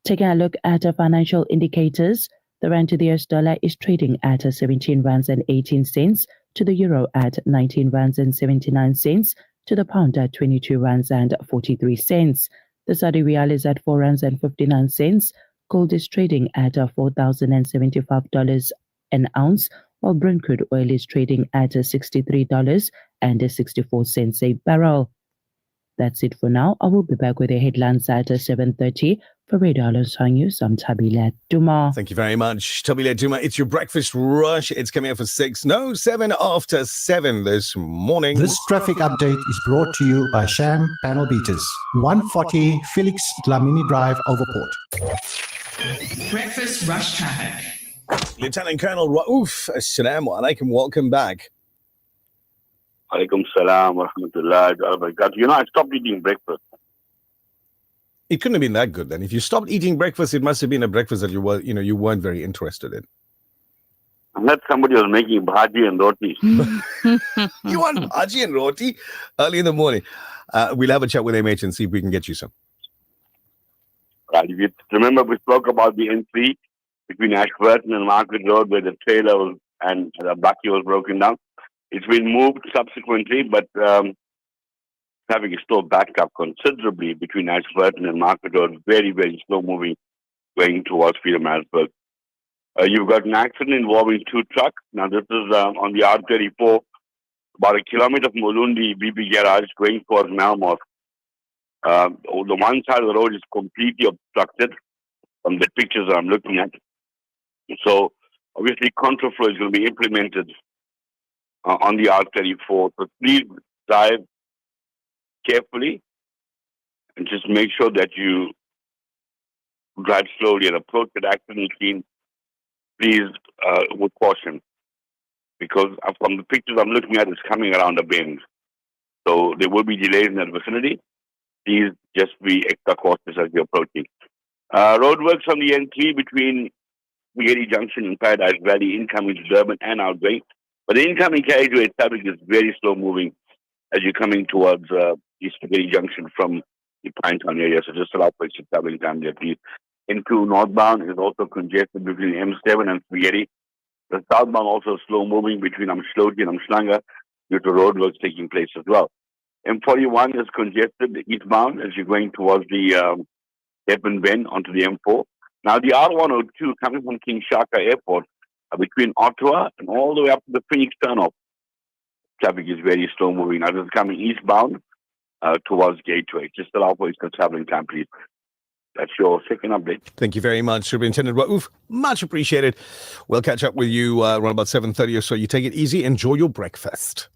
P: Taking a look at financial indicators, the rand to the US dollar is trading at 17 rands and 18 cents, to the euro at 19 rands and 79 cents, to the pound at 22 rands and 43 cents. The Saudi Riyal is at 4 rands and 59 cents. Gold is trading at $4,075 an ounce, while Brent crude oil is trading at $63.64 a barrel. That's it for now. I will be back with the headlines at 7:30. For Radio Alonso News, I'm Tabile Duma.
B: Thank you very much, Tabile Duma. It's your breakfast rush. It's coming up for 7 after 7 this morning.
Q: This traffic update is brought to you by Sham Panel Beaters, 140 Felix Dlamini Drive, Overport.
R: Breakfast rush traffic.
B: Lieutenant Colonel Raouf, assalamu alaikum. Welcome back.
E: Alaikum salam wa rahmatullahi wa barakatuh. You know, I stopped eating breakfast.
B: It couldn't have been that good then. If you stopped eating breakfast, it must have been a breakfast that you weren't very interested in.
E: I heard somebody was making bhaji and roti.
B: You want bhaji and roti early in the morning? We'll have a chat with MH and see if we can get you some.
E: Right. If you remember, we spoke about the N3 between Ashburton and Market Road, where the trailer and the bakkie was broken down. It's been moved subsequently, but Traffic is still backed up considerably between Ashburton and Market Road. Very, very slow moving going towards Pietermaritzburg. You've got an accident involving two trucks. Now, this is on the R34, about a kilometer from Ulundi BP Garage going towards Malmort. The one side of the road is completely obstructed from the pictures that I'm looking at. So, obviously, contraflow is going to be implemented on the R34. So, please drive carefully and just make sure that you drive slowly and approach the accident scene, please, with caution. Because from the pictures I'm looking at, it's coming around a bend. So there will be delays in that vicinity. Please just be extra cautious as you're approaching. Roadworks on the N3 between Spaghetti Junction and Paradise Valley, incoming to Durban and outgoing. But the incoming carriageway traffic is very slow moving as you're coming towards the Spaghetti Junction from the Pinetown area. So just allow for extra traveling time there, please. N2 northbound is also congested between M7 and Spaghetti. The southbound also slow moving between Amshloti and Amshlanga due to roadworks taking place as well. M41 is congested eastbound as you're going towards the Durban Bend onto the M4. Now the R102 coming from King Shaka Airport between Ottawa and all the way up to the Phoenix turnoff. Traffic is very slow moving. Now this is coming eastbound towards Gateway. Just allow for extra traveling time, please. That's your second update.
B: Thank you very much, Superintendent Raouf. Much appreciated. We'll catch up with you around about 7:30 or so. You take it easy. Enjoy your breakfast.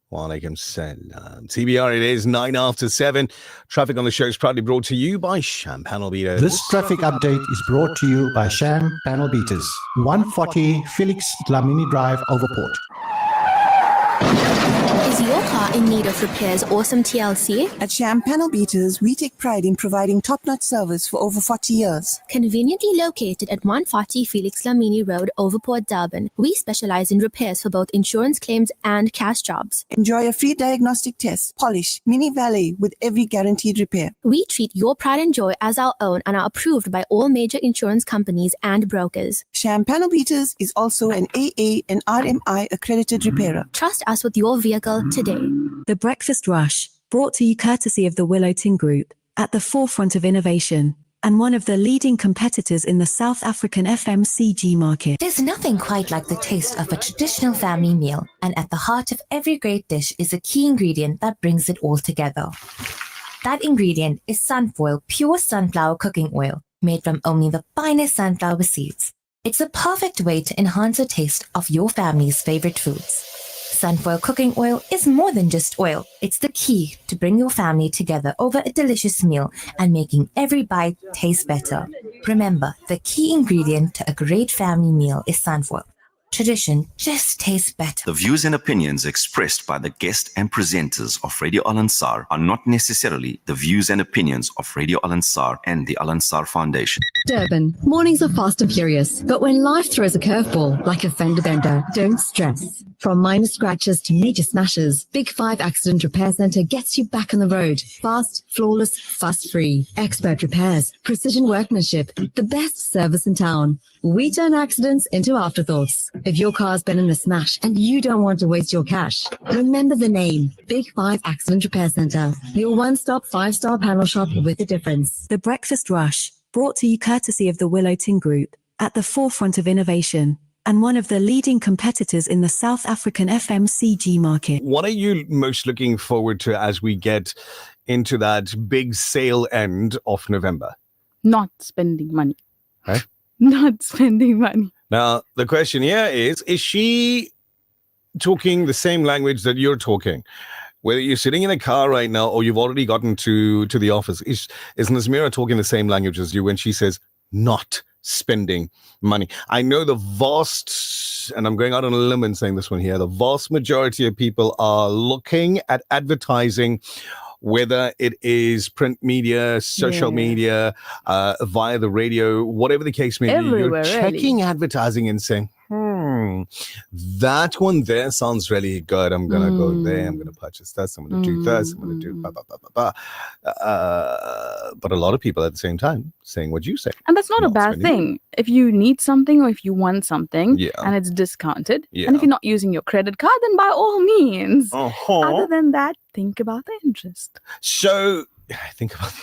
B: Walaikum salam. TBR, it is 9 after 7. Traffic on the show is proudly brought to you by Sham Panel Beaters.
Q: This traffic update is brought to you by Sham Panel Beaters, 140 Felix Dlamini Drive, Overport.
R: Is your car in need of repairs or some TLC? At Sham Panel Beaters, we take pride in providing top-notch service for over 40 years. Conveniently located at 140 Felix Dlamini Road, Overport, Durban, we specialize in repairs for both insurance claims and cash jobs. Enjoy a free diagnostic test, polish, mini valet with every guaranteed repair. We treat your pride and joy as our own and are approved by all major insurance companies and brokers. Sham Panel Beaters is also an AA and RMI accredited repairer. Trust us with your vehicle today.
G: The Breakfast Rush, brought to you courtesy of the Willow Tin Group, at the forefront of innovation, and one of the leading competitors in the South African FMCG market.
H: There's nothing quite like the taste of a traditional family meal, and at the heart of every great dish is a key ingredient that brings it all together. That ingredient is Sunfoil pure sunflower cooking oil, made from only the finest sunflower seeds. It's the perfect way to enhance the taste of your family's favorite foods. Sunfoil cooking oil is more than just oil. It's the key to bring your family together over a delicious meal and making every bite taste better. Remember, the key ingredient to a great family meal is Sunfoil. Tradition just tastes better.
S: The views and opinions expressed by the guest and presenters of Radio Al Ansar are not necessarily the views and opinions of Radio Al Ansar and the Al Ansar Foundation.
T: Durban, mornings are fast and furious, but when life throws a curveball like a fender bender, don't stress. From minor scratches to major smashes, Big 5 Accident Repair Center gets you back on the road. Fast, flawless, fuss-free. Expert repairs, precision workmanship, the best service in town. We turn accidents into afterthoughts. If your car's been in a smash and you don't want to waste your cash, remember the name, Big 5 Accident Repair Center. Your one-stop 5-star panel shop with a difference.
G: The Breakfast Rush, brought to you courtesy of the Willow Tin Group, at the forefront of innovation, and one of the leading competitors in the South African FMCG market.
B: What are you most looking forward to as we get into that big sale end of November?
C: Not spending money.
B: Huh?
C: Not spending money.
B: Now, the question here is she talking the same language that you're talking? Whether you're sitting in a car right now or you've already gotten to the office, is Nazmira talking the same language as you when she says not spending money? I know the vast, and I'm going out on a limb and saying this one here, the vast majority of people are looking at advertising, whether it is print media, social media, via the radio, whatever the case may be. You're checking advertising and saying, That one there sounds really good. I'm gonna go there. I'm gonna purchase this. I'm gonna do this. I'm gonna do blah, blah, blah, blah, blah. But a lot of people at the same time saying what you say.
C: And that's not a bad
B: spending money.
C: thing. If you need something or if you want something
B: Yeah.
C: and it's discounted,
B: Yeah.
C: and if you're not using your credit card, then by all means.
B: Uh-huh.
C: Other than that, think about the interest.
B: So think about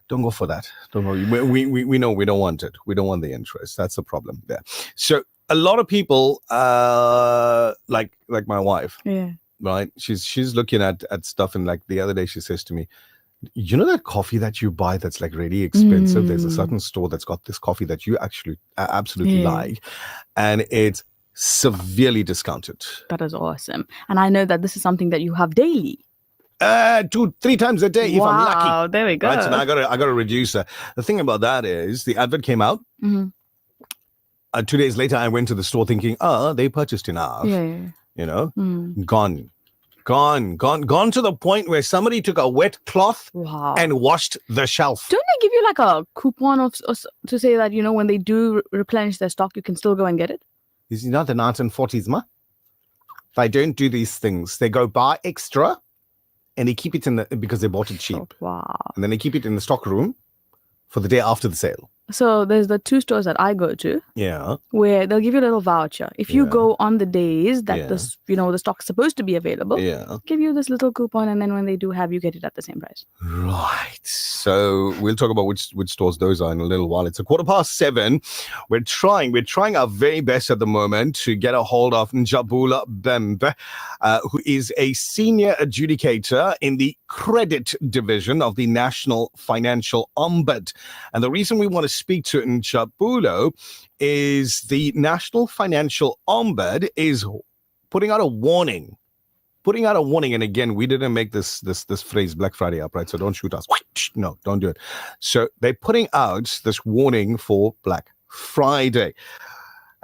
B: don't go for that. Don't go. We know we don't want it. We don't want the interest. That's the problem there. So a lot of people, like my wife,
C: Yeah.
B: right? She's looking at stuff, and like the other day she says to me, you know that coffee that you buy that's like really expensive? There's a certain store that's got this coffee that you actually absolutely
C: Yeah.
B: like, and it's severely discounted.
C: That is awesome. And I know that this is something that you have daily.
B: 2-3 times a day if I'm lucky.
C: Wow, there we go.
B: Right, so now I gotta reduce that. The thing about that is the advert came out.
C: Mhm.
B: 2 days later, I went to the store thinking, they purchased enough.
C: Yeah.
B: You know,
C: Mm.
B: gone to the point where somebody took a wet cloth
C: Wow.
B: and washed the shelf.
C: Don't they give you like a coupon to say that, when they do replenish their stock, you can still go and get it?
B: This is not the 1940s, ma. They don't do these things. They go buy extra, and they keep it because they bought it cheap.
C: Wow.
B: And then they keep it in the stock room for the day after the sale.
C: So there's the 2 stores that I go to
B: Yeah.
C: where they'll give you a little voucher. If you
B: Yeah.
C: go on the days that
B: Yeah.
C: this, the stock's supposed to be available,
B: Yeah.
C: give you this little coupon, and then when they do have, you get it at the same price.
B: Right. So we'll talk about which stores those are in a little while. It's 7:15. We're trying our very best at the moment to get a hold of Njabula Bembe, who is a senior adjudicator in the credit division of the National Financial Ombud. And the reason we want to speak to Njabulo is the National Financial Ombud is putting out a warning. And again, we didn't make this phrase Black Friday up, right? So don't shoot us. No, don't do it. So they're putting out this warning for Black Friday.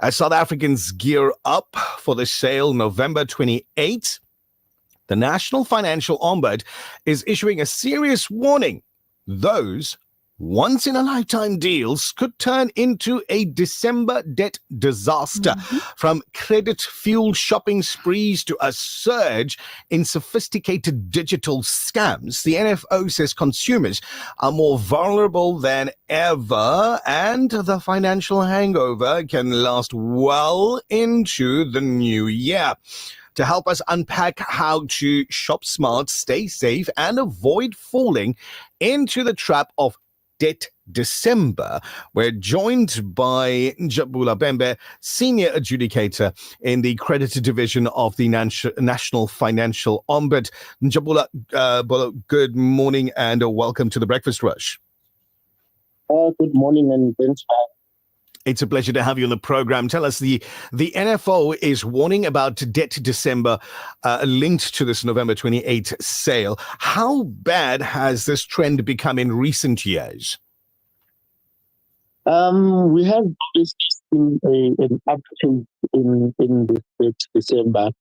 B: As South Africans gear up for the sale November 28, the National Financial Ombud is issuing a serious warning. Those once-in-a-lifetime deals could turn into a December debt disaster, from credit-fueled shopping sprees to a surge in sophisticated digital scams. The NFO says consumers are more vulnerable than ever, and the financial hangover can last well into the new year. To help us unpack how to shop smart, stay safe, and avoid falling into the trap of Debt December, we're joined by Njabula Bembe, senior adjudicator in the credit division of the National Financial Ombud. Njabula, good morning and welcome to the Breakfast Rush.
U: Good morning and thanks for.
B: It's a pleasure to have you on the program. Tell us, the NFO is warning about Debt December linked to this November 28 sale. How bad has this trend become in recent years?
U: We have seen an uptick in this Debt December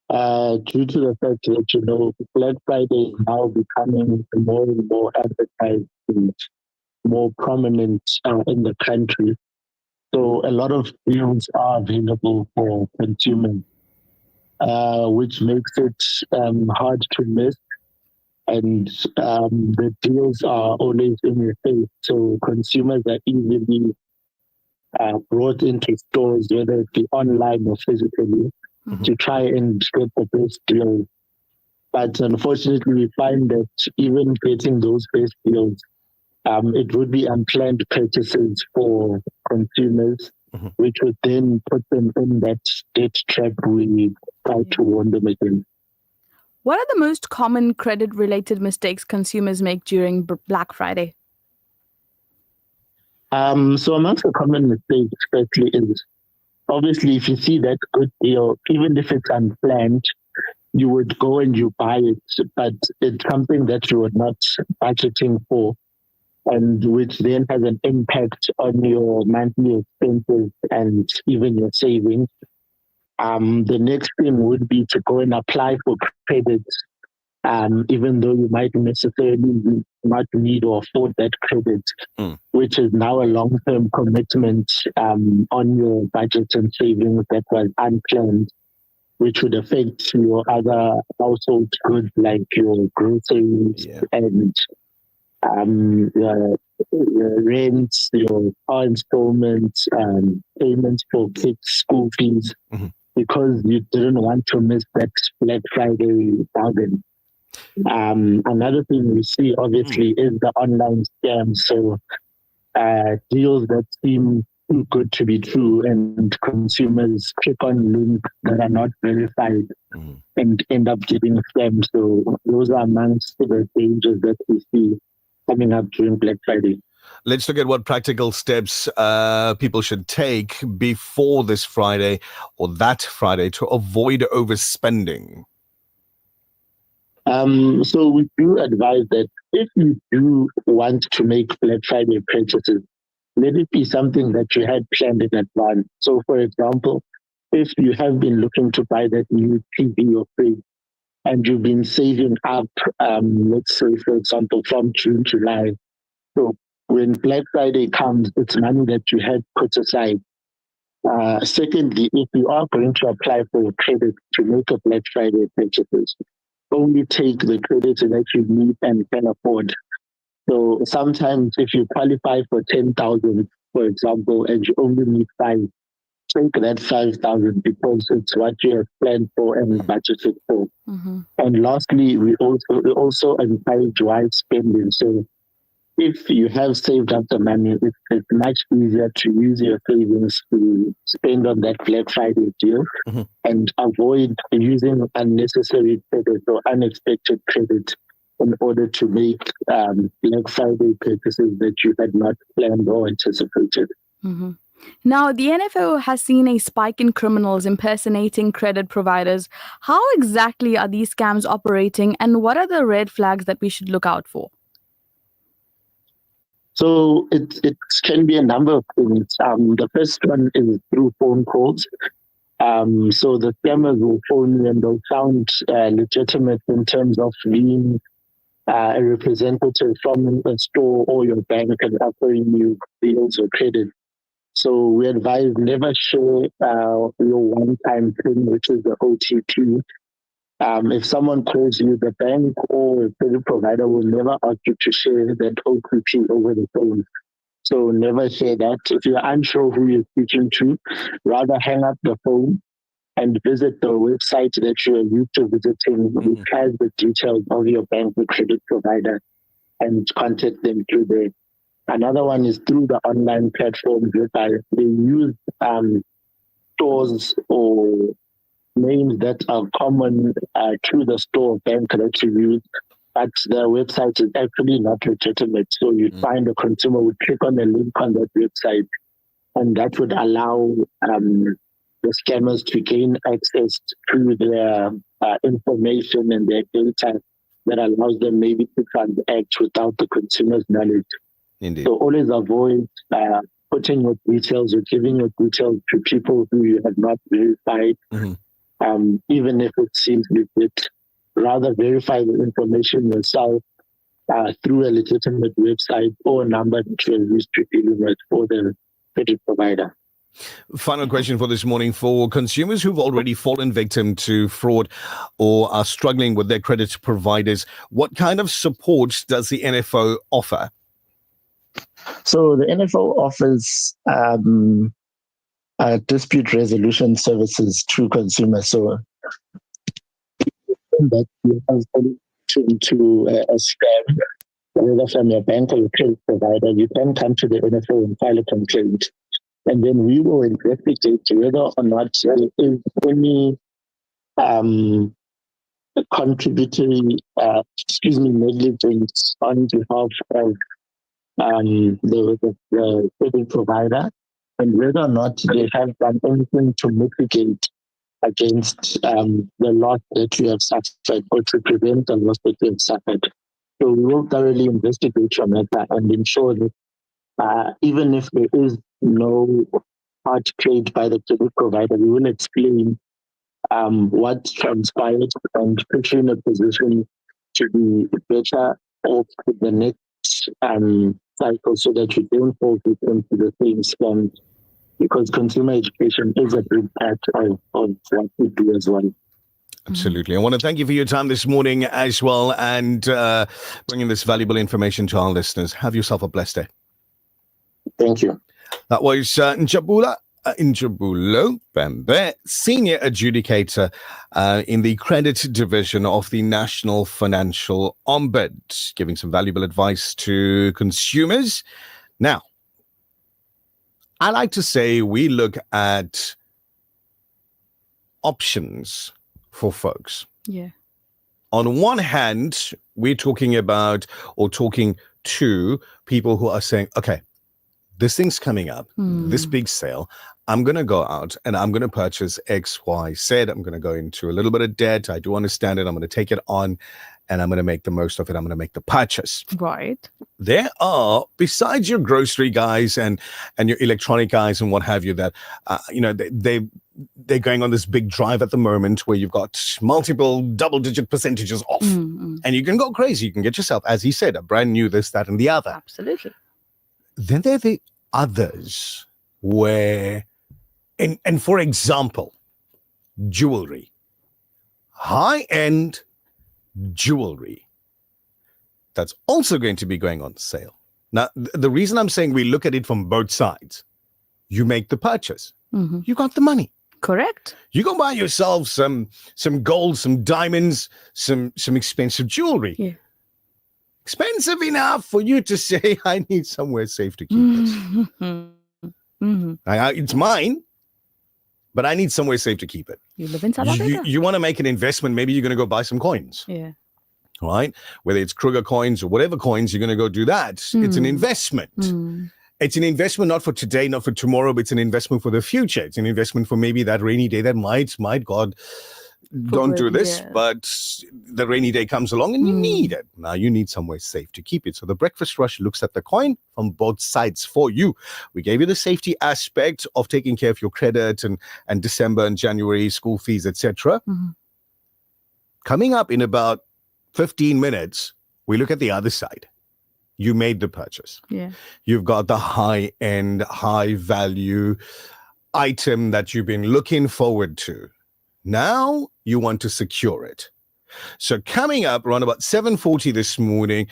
U: due to the fact that, Black Friday is now becoming more and more advertised and more prominent in the country. So a lot of deals are available for consumers, which makes it hard to miss. And the deals are always in your face. So consumers are easily brought into stores, whether it be online or physically, to try and get the best deals. But unfortunately, we find that even getting those best deals, it would be unplanned purchases for consumers, which would then put them in that debt trap we try to warn them against.
C: What are the most common credit-related mistakes consumers make during Black Friday?
U: So amongst the common mistakes, firstly, is obviously if you see that good deal, even if it's unplanned, you would go and you buy it, but it's something that you were not budgeting for, and which then has an impact on your monthly expenses and even your savings. The next thing would be to go and apply for credit even though you might necessarily not need or afford that credit, which is now a long-term commitment on your budget and savings that was unplanned, which would affect your other household goods like your groceries and your rent, your car installments, payments for kids' school fees, because you didn't want to miss that Black Friday bargain. Another thing we see, obviously, is the online scams. So deals that seem too good to be true, and consumers click on links that are not verified and end up getting scammed. So those are amongst the dangers that we see coming up during Black Friday.
B: Let's look at what practical steps people should take before this Friday or that Friday to avoid overspending.
U: So we do advise that if you do want to make Black Friday purchases, let it be something that you had planned in advance. So, for example, if you have been looking to buy that new TV or fridge and you've been saving up, let's say, for example, from June, July. So when Black Friday comes, it's money that you had put aside. Secondly, if you are going to apply for credit to make a Black Friday purchases, only take the credits that you need and can afford. So sometimes if you qualify for 10,000, for example, and you only need 5, take that 5,000 because it's what you have planned for and budgeted for. And lastly, we also encourage wise spending. So if you have saved up the money, it's much easier to use your savings to spend on that Black Friday deal and avoid using unnecessary credit or unexpected credit in order to make Black Friday purchases that you had not planned or anticipated.
C: Now, the NFO has seen a spike in criminals impersonating credit providers. How exactly are these scams operating, and what are the red flags that we should look out for?
U: So it can be a number of things. The first one is through phone calls. So the scammers will phone you and they'll sound legitimate in terms of being a representative from a store or your bank and offering you deals or credit. So we advise never share your one-time PIN, which is the OTP. If someone calls you, the bank or credit provider will never ask you to share that OTP over the phone. So never share that. If you're unsure who you're speaking to, rather hang up the phone and visit the website that you are used to visiting, which has the details of your bank or credit provider, and contact them through there. Another one is through the online platforms whereby they use stores or names that are common to the store bank that you use, but the website is actually not legitimate. So you find a consumer would click on the link on that website, and that would allow the scammers to gain access to their information and their data that allows them maybe to transact without the consumer's knowledge.
B: Indeed.
U: So always avoid putting your details or giving your details to people who you have not verified, even if it seems legit. Rather verify the information yourself through a legitimate website or a number that you are used to dealing with for the credit provider.
B: Final question for this morning. For consumers who've already fallen victim to fraud or are struggling with their credit providers, what kind of support does the NFO offer?
U: So the NFO offers dispute resolution services to consumers. So that you have to a scam, whether from your bank or your credit provider, you can come to the NFO and file a complaint. And then we will investigate whether or not there is any contributory, negligence on behalf of the credit provider, and whether or not they have done anything to mitigate against the loss that you have suffered or to prevent the loss that you have suffered. So we will thoroughly investigate your matter and ensure that even if there is no part played by the credit provider, we will explain what transpired and put you in a position to be better off with the next cycle so that you don't fall victim to the same scam, because consumer education is a big part of what we do as well.
B: Absolutely. I want to thank you for your time this morning as well, and bringing this valuable information to our listeners. Have yourself a blessed day.
U: Thank you.
B: That was Njabulo Bembe, Senior Adjudicator in the Credit Division of the National Financial Ombud, giving some valuable advice to consumers. Now, I like to say we look at options for folks.
C: Yeah.
B: On one hand, we're talking about or talking to people who are saying, okay, this thing's coming up, this big sale. I'm going to go out and I'm going to purchase X, Y, Z. I'm going to go into a little bit of debt. I do understand it. I'm going to take it on and I'm going to make the most of it. I'm going to make the purchase.
C: Right.
B: There are, besides your grocery guys and your electronic guys and what have you, that, they're going on this big drive at the moment where you've got multiple double-digit percentages off. And you can go crazy. You can get yourself, as he said, a brand new this, that, and the other.
C: Absolutely.
B: Then there are the others where, and for example, jewelry, high-end jewelry, that's also going to be going on sale. Now, the reason I'm saying we look at it from both sides, you make the purchase, you got the money.
C: Correct.
B: You go buy yourself some gold, some diamonds, some expensive jewelry.
C: Yeah.
B: Expensive enough for you to say, I need somewhere safe to keep this. It's mine, but I need somewhere safe to keep it.
C: You live in South Africa.
B: You want to make an investment. Maybe you're going to go buy some coins.
C: Yeah.
B: Right? Whether it's Kruger coins or whatever coins, you're going to go do that. It's an investment. It's an investment not for today, not for tomorrow, but it's an investment for the future. It's an investment for maybe that rainy day that might, God, don't do this, but the rainy day comes along and you need it. Now you need somewhere safe to keep it. So the Breakfast Rush looks at the coin from both sides for you. We gave you the safety aspect of taking care of your credit and December and January school fees, etc. Coming up in about 15 minutes, we look at the other side. You made the purchase.
C: Yeah.
B: You've got the high-end, high-value item that you've been looking forward to. Now you want to secure it. So coming up around about 7:40 this morning,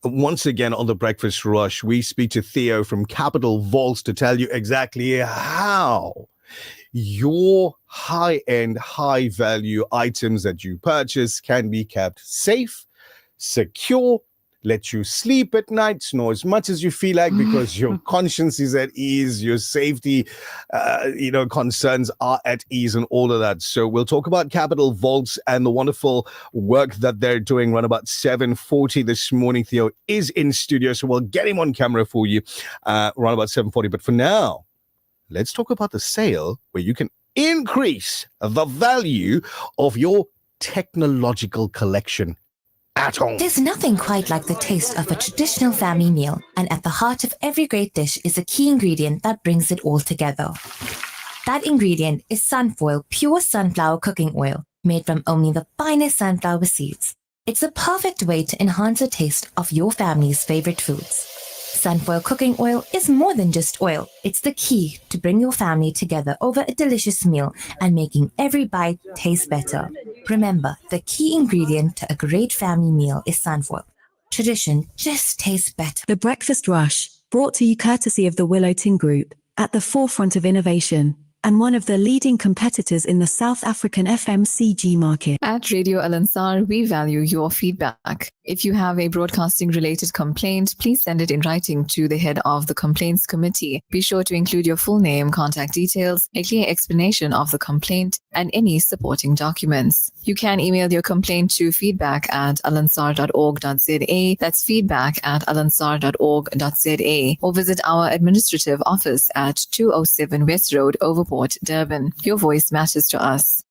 B: once again on the Breakfast Rush, we speak to Theo from Capital Vaults to tell you exactly how your high-end, high-value items that you purchase can be kept safe, secure, let you sleep at night, snore as much as you feel like, because your conscience is at ease, your safety, concerns are at ease and all of that. So we'll talk about Capital Vaults and the wonderful work that they're doing around about 7:40 this morning. Theo is in studio, so we'll get him on camera for you around about 7:40. But for now, let's talk about the sale where you can increase the value of your technological collection at home.
H: There's nothing quite like the taste of a traditional family meal, and at the heart of every great dish is a key ingredient that brings it all together. That ingredient is Sunfoil pure sunflower cooking oil, made from only the finest sunflower seeds. It's a perfect way to enhance the taste of your family's favorite foods. Sunfoil cooking oil is more than just oil. It's the key to bring your family together over a delicious meal and making every bite taste better. Remember, the key ingredient to a great family meal is Sunfoil. Tradition just tastes better.
G: The Breakfast Rush, brought to you courtesy of the Willow Tin Group, at the forefront of innovation and one of the leading competitors in the South African FMCG market.
A: At Radio Al Ansar, we value your feedback. If you have a broadcasting-related complaint, please send it in writing to the head of the Complaints Committee. Be sure to include your full name, contact details, a clear explanation of the complaint, and any supporting documents. You can email your complaint to feedback@alansar.org.za. That's feedback@alansar.org.za. Or visit our administrative office at 207 West Road, Overport, Durban. Your voice matters to us.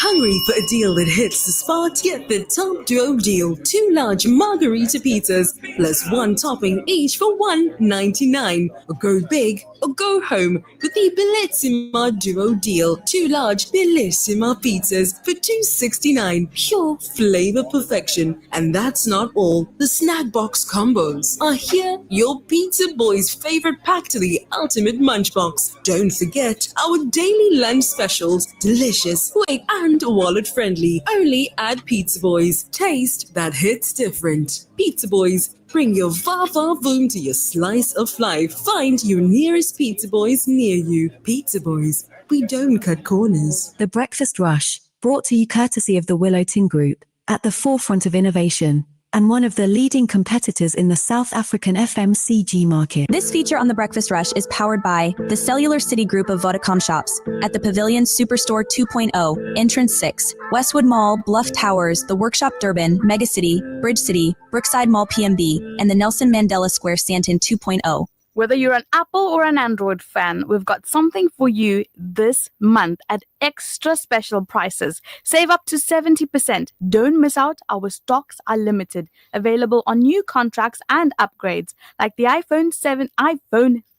D: Hungry for a deal that hits the spot? Get the Top Duo deal. 2 large margarita pizzas plus 1 topping each for $1.99. Or go big or go home with the Bellissima Duo deal. 2 large Bellissima pizzas for $2.69. Pure flavor perfection. And that's not all. The snack box combos are here. Your pizza boy's favorite pack to the ultimate munch box. Don't forget our daily lunch specials. Delicious, quick, and wallet friendly. Only at Pizza Boys. Taste that hits different. Pizza Boys, bring your va-va-voom to your slice of life. Find your nearest Pizza Boys near you. Pizza Boys, we don't cut corners.
G: The Breakfast Rush, brought to you courtesy of the Willow Tin Group, at the forefront of innovation, and one of the leading competitors in the South African FMCG market.
V: This feature on The Breakfast Rush is powered by the Cellular City Group of Vodacom shops at the Pavilion Superstore 2.0, Entrance 6, Westwood Mall, Bluff Towers, the Workshop Durban, Megacity, Bridge City, Brookside Mall PMB, and the Nelson Mandela Square Sandton 2.0.
C: Whether you're an Apple or an Android fan, we've got something for you this month at extra special prices. Save up to 70%. Don't miss out. Our stocks are limited. Available on new contracts and upgrades like the iPhone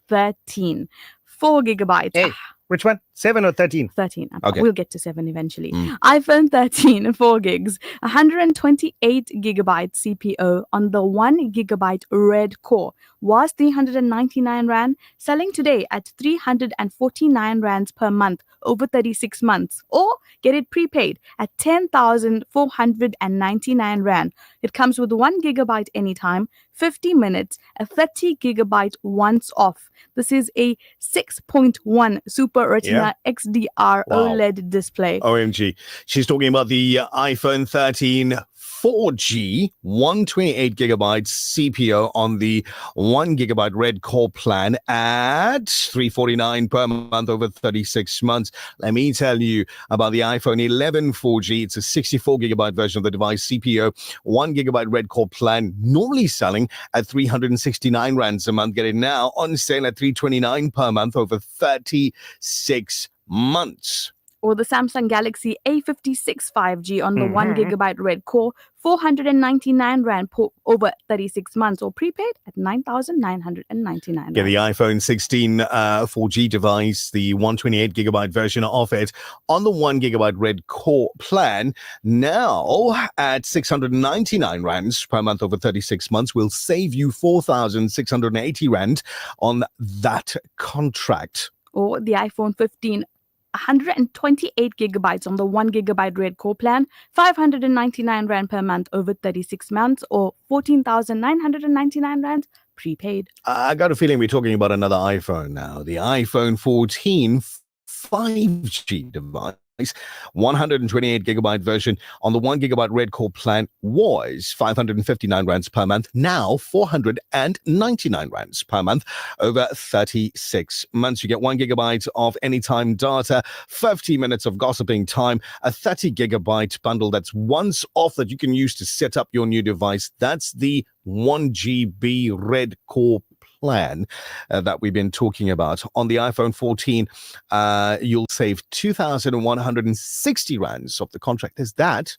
C: 13, 4 gigabytes.
F: Hey, which one? 7 or 13?
C: 13.
F: Okay.
C: We'll get to 7 eventually. iPhone 13, 4 gigs, 128 gigabyte CPO on the 1 gigabyte Red Core was 399 Rand, selling today at 349 Rands per month over 36 months. Or get it prepaid at 10,499 Rand. It comes with 1 gigabyte anytime, 50 minutes, a 30 gigabyte once off. This is a 6.1 Super Retina XDR OLED display.
B: OMG. She's talking about the iPhone 13 4G, 128 gigabytes CPO on the 1 gigabyte Red Core plan at $349 per month over 36 months. Let me tell you about the iPhone 11 4G. It's a 64 gigabyte version of the device, CPO, 1 gigabyte Red Core plan, normally selling at 369 Rands a month. Get it now on sale at $329 per month over 36 months.
C: Or the Samsung Galaxy A56 5G on the 1 gigabyte Red Core, 499 Rand over 36 months, or prepaid at 9,999.
B: Get the iPhone 16 4G device, the 128 gigabyte version of it, on the 1 gigabyte Red Core plan, now at 699 Rands per month over 36 months. Will save you 4,680 Rand on that contract.
C: Or the iPhone 15, 128 gigabytes on the 1 gigabyte Red Core plan, 599 Rand per month over 36 months, or 14,999 Rand prepaid.
B: I got a feeling we're talking about another iPhone now. The iPhone 14 5G device, 128 gigabyte version on the 1 gigabyte Red Core plan was 559 Rands per month, now 499 Rands per month over 36 months. You get 1 gigabyte of anytime data, 50 minutes of gossiping time, a 30 gigabyte bundle that's once off that you can use to set up your new device. That's the 1 GB Red Core plan that we've been talking about. On the iPhone 14, you'll save 2,160 Rands of the contract. There's that.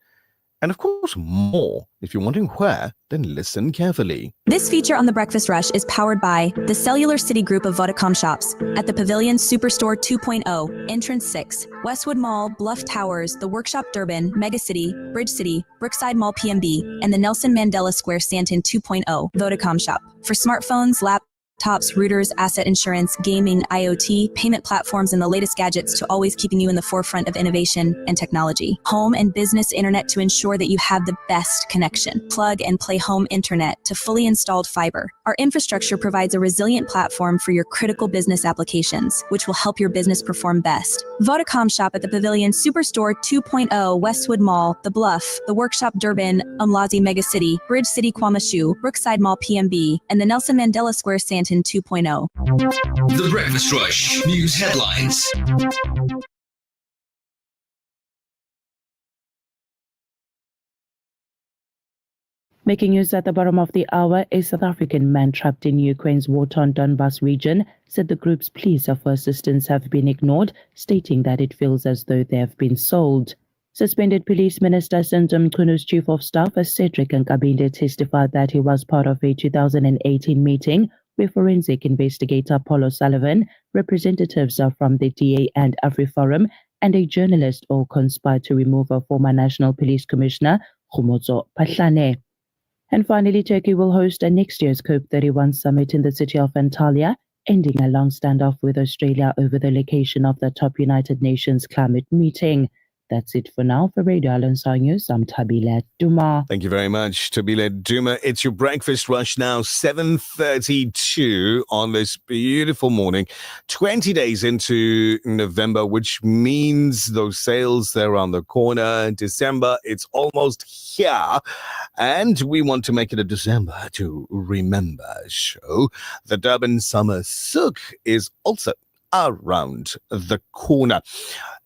B: And of course, more. If you're wondering where, then listen carefully.
V: This feature on The Breakfast Rush is powered by the Cellular City Group of Vodacom shops at the Pavilion Superstore 2.0, Entrance 6, Westwood Mall, Bluff Towers, the Workshop Durban, Megacity, Bridge City, Brookside Mall PMB, and the Nelson Mandela Square Sandton 2.0, Vodacom shop. For smartphones, laptops, routers, asset insurance, gaming, IoT, payment platforms, and the latest gadgets to always keeping you in the forefront of innovation and technology. Home and business internet to ensure that you have the best connection. Plug and play home internet to fully installed fiber. Our infrastructure provides a resilient platform for your critical business applications, which will help your business perform best. Vodacom shop at the Pavilion Superstore 2.0, Westwood Mall, The Bluff, the Workshop Durban, Umlazi Megacity, Bridge City Kwamashu, Brookside Mall PMB, and the Nelson Mandela Square Sandton 2.0.
O: The Breakfast Rush News Headlines.
P: Making news at the bottom of the hour, a South African man trapped in Ukraine's war-torn Donbas region said the group's pleas for assistance have been ignored, stating that it feels as though they have been sold. Suspended Police Minister Senzo Mchunu Chief of Staff Cedric Nkabinde testified that he was part of a 2018 meeting where forensic investigator Paul O'Sullivan, representatives from the DA and AfriForum, and a journalist all conspired to remove a former National Police Commissioner, Khomotso Phahlane. And finally, Turkey will host next year's COP31 summit in the city of Antalya, ending a long standoff with Australia over the location of the top United Nations climate meeting. That's it for now. For Radio Al-Ansar News, I'm Tabile Duma.
B: Thank you very much, Tabile Duma. It's your breakfast rush now, 7:32 on this beautiful morning. 20 days into November, which means those sales, they're around the corner. December, it's almost here. And we want to make it a December to remember show. The Durban Summer Souk is also around the corner.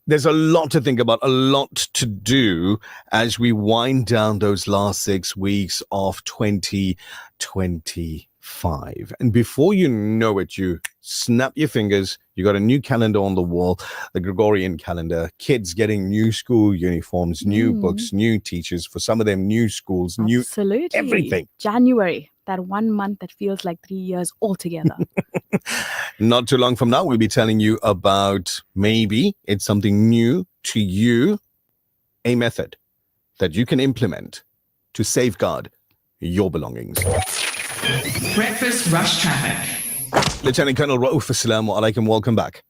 B: There's a lot to think about, a lot to do as we wind down those last 6 weeks of 2025. And before you know it, you snap your fingers, you got a new calendar on the wall, the Gregorian calendar, kids getting new school uniforms, new books, new teachers, for some of them new schools,
C: Absolutely.
B: new everything.
C: January, that 1 month that feels like 3 years altogether.
B: Not too long from now, we'll be telling you about, maybe it's something new to you, a method that you can implement to safeguard your belongings.
I: Breakfast Rush Traffic.
B: Lieutenant Colonel Rauf, assalamu alaikum, welcome back.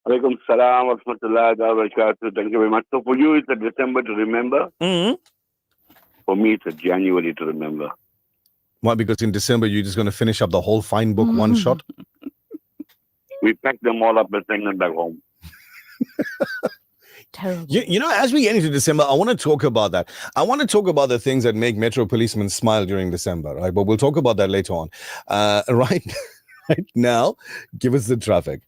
E: Alaikum salam wa rahmatullahi wa barakatuh. Thank you very much. So for you, it's a December to remember. For me, it's a January to remember.
B: Why? Because in December, you're just going to finish up the whole fine book one shot?
E: We packed them all up and sent them back home.
C: Terrible.
B: You know, as we get into December, I want to talk about that. I want to talk about the things that make Metro policemen smile during December, right? But we'll talk about that later on. Right now, give us the traffic.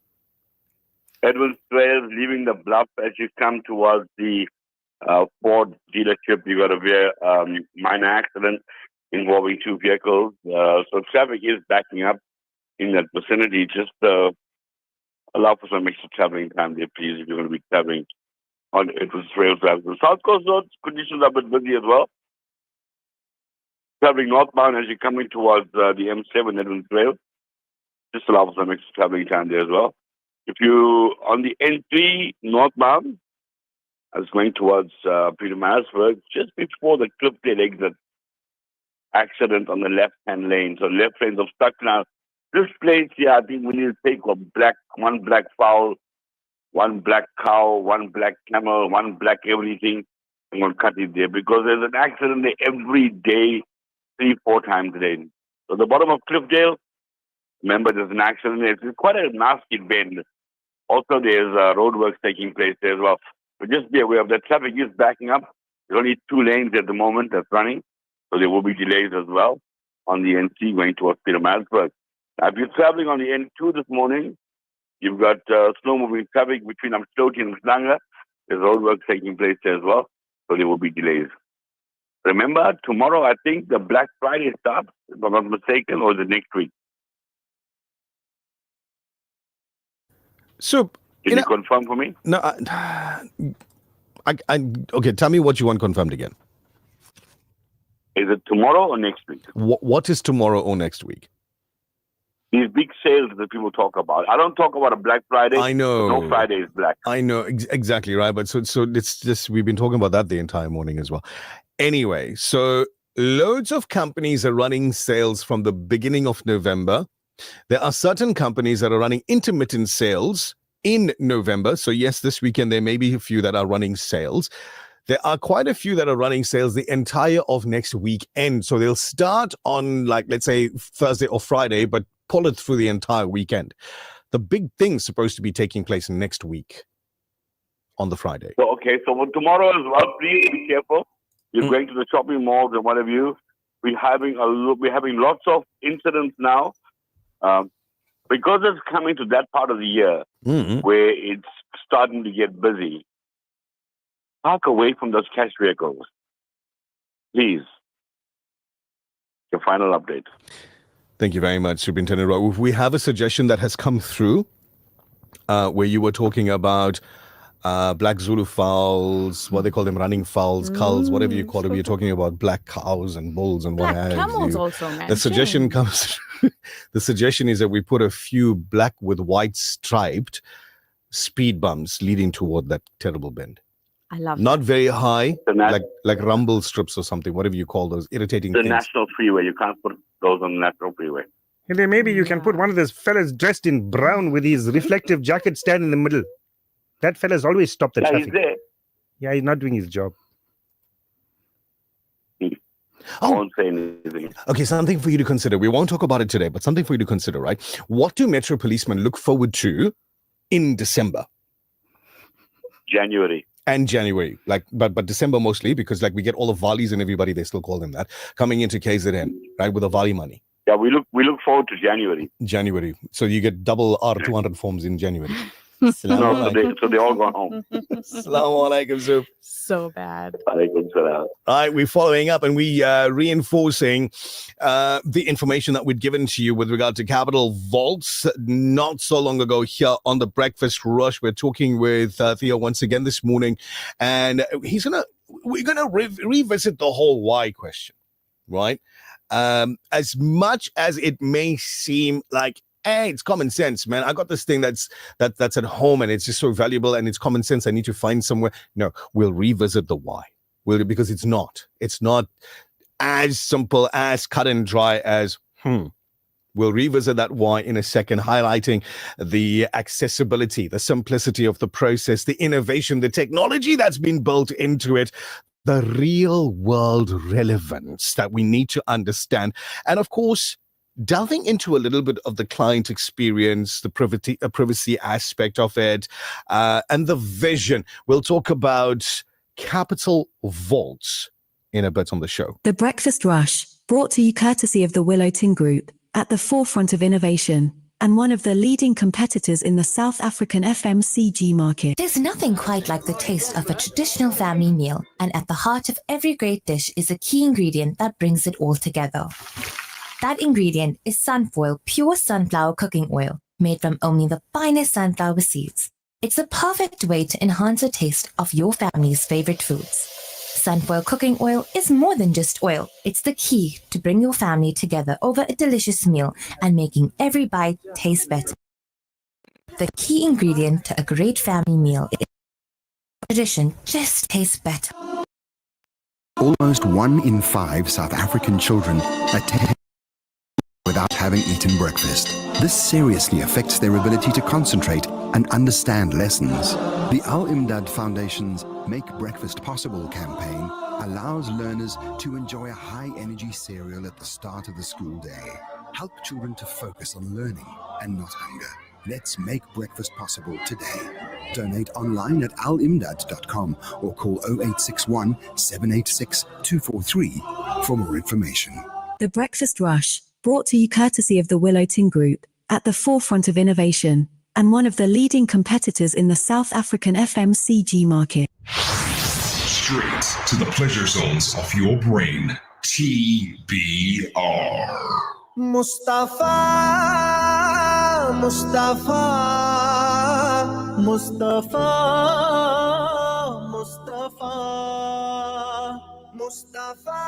E: Edwin Trails leaving the bluff as you come towards the Ford dealership. You got a minor accident involving two vehicles. So traffic is backing up in that vicinity. Just allow for some extra traveling time there, please, if you're going to be traveling on Edwin Trails. The South Coast Road conditions are a bit busy as well. Traveling northbound as you're coming towards the M7 Edwin Trail. Just allow for some extra traveling time there as well. If you on the N3 northbound, I was going towards Pietermaritzburg, just before the Cliffdale exit, accident on the left-hand lane. So left lanes are stuck now. This place here, I think we need to take one black fowl, one black cow, one black camel, one black everything, and we'll cut it there because there's an accident there every day, 3-4 times a day. So the bottom of Cliffdale, remember there's an accident there. It's quite a nasty bend. Also, there's roadworks taking place there as well. So just be aware of that. Traffic is backing up. There's only 2 lanes at the moment that's running. So there will be delays as well on the NC going towards Pietermaritzburg. Now, if you're traveling on the N2 this morning, you've got slow-moving traffic between Amsterdam and Mhlanga. There's roadworks taking place there as well. So there will be delays. Remember, tomorrow, I think the Black Friday starts, if I'm not mistaken, or the next week.
B: So,
E: can you confirm for me?
B: No, okay, tell me what you want confirmed again.
E: Is it tomorrow or next week?
B: What is tomorrow or next week?
E: These big sales that people talk about. I don't talk about a Black Friday.
B: I know.
E: No Friday is black.
B: I know, exactly, right? But so it's just, we've been talking about that the entire morning as well. Anyway, so loads of companies are running sales from the beginning of November. There are certain companies that are running intermittent sales in November. So yes, this weekend, there may be a few that are running sales. There are quite a few that are running sales the entire of next weekend. So they'll start on, like, let's say Thursday or Friday, but pull it through the entire weekend. The big thing's supposed to be taking place next week on the Friday.
E: So, okay, so for tomorrow as well, please be careful. You're going to the shopping malls and what have you. We're having lots of incidents now. Because it's coming to that part of the year where it's starting to get busy. Park away from those cash vehicles. Please. Your final update.
B: Thank you very much, Superintendent Rauf. We have a suggestion that has come through where you were talking about black Zulu fowls, what they call them, running fowls, culls, whatever you call it. We're talking about black cows and bulls and what
C: Black
B: have
C: camels
B: you.
C: also, man.
B: The suggestion
C: Shame.
B: comes. The suggestion is that we put a few black with white striped speed bumps leading toward that terrible bend.
C: I love
B: Not very high,
E: The nat-
B: like rumble strips or something, whatever you call those irritating
E: The
B: things.
E: national freeway. You can't put those on the national freeway.
F: And then maybe you can put one of those fellas dressed in brown with his reflective jacket stand in the middle. That fella's always stopped the
E: Yeah,
F: traffic.
E: he's there.
F: Yeah, he's not doing his job.
E: I won't say anything.
B: Okay, something for you to consider. We won't talk about it today, but something for you to consider, right? What do Metro policemen look forward to in December
E: January.
B: and January? But December mostly, because we get all the Valis and everybody, they still call them that, coming into KZN, right, with the Vali money.
E: Yeah, we look forward to January.
B: January. So you get double R200 forms in January.
E: No, so they all gone home.
B: Assalamu alaikum, Zoop.
C: So bad.
E: Alaikum salam.
B: All right, we're following up and we reinforcing the information that we'd given to you with regard to capital vaults not so long ago here on the Breakfast Rush. We're talking with Theo once again this morning, and we're gonna revisit the whole why question, right? As much as it may seem like, hey, it's common sense, man. I got this thing that's at home and it's just so valuable and it's common sense. I need to find somewhere. No, we'll revisit the why. Because it's not as simple, as cut and dry as We'll revisit that why in a second, highlighting the accessibility, the simplicity of the process, the innovation, the technology that's been built into it, the real world relevance that we need to understand. And of course, delving into a little bit of the client experience, the privacy aspect of it, and the vision. We'll talk about capital vaults in a bit on the show.
G: The Breakfast Rush, brought to you courtesy of the Willow Tin Group, at the forefront of innovation, and one of the leading competitors in the South African FMCG market.
H: There's nothing quite like the taste of a traditional family meal, and at the heart of every great dish is a key ingredient that brings it all together. That ingredient is Sunfoil pure sunflower cooking oil, made from only the finest sunflower seeds. It's a perfect way to enhance the taste of your family's favorite foods. Sunfoil cooking oil is more than just oil. It's the key to bring your family together over a delicious meal and making every bite taste better. The key ingredient to a great family meal is tradition just tastes better.
L: Almost 1 in 5 South African children attend without having eaten breakfast. This seriously affects their ability to concentrate and understand lessons. The Al Imdad Foundation's Make Breakfast Possible campaign allows learners to enjoy a high-energy cereal at the start of the school day. Help children to focus on learning and not hunger. Let's make breakfast possible today. Donate online at alimdad.com or call 0861 786 243 for more information.
G: The Breakfast Rush, brought to you courtesy of the Willow Tin Group, at the forefront of innovation, and one of the leading competitors in the South African FMCG market.
J: Straight to the pleasure zones of your brain. TBR.
K: Mustafa, Mustafa, Mustafa, Mustafa, Mustafa.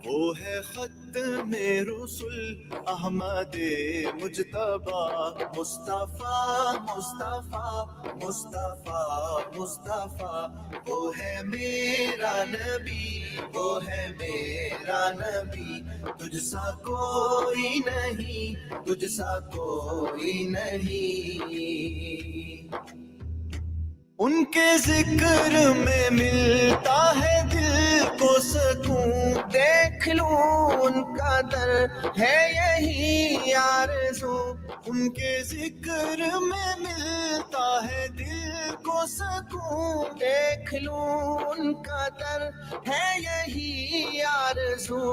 K: وہ ہے خط میں رسول احمد مجتبی مصطفیٰ مصطفیٰ مصطفیٰ مصطفیٰ وہ ہے میرا نبی وہ ہے میرا نبی تجھ سا کوئی نہیں تجھ سا کوئی نہیں ان کے ذکر میں ملتا ہے دل کو سکون دیکھ لوں ان کا در ہے یہی آرزو ان کے ذکر میں ملتا ہے دل کو سکون دیکھ لوں ان کا در ہے یہی آرزو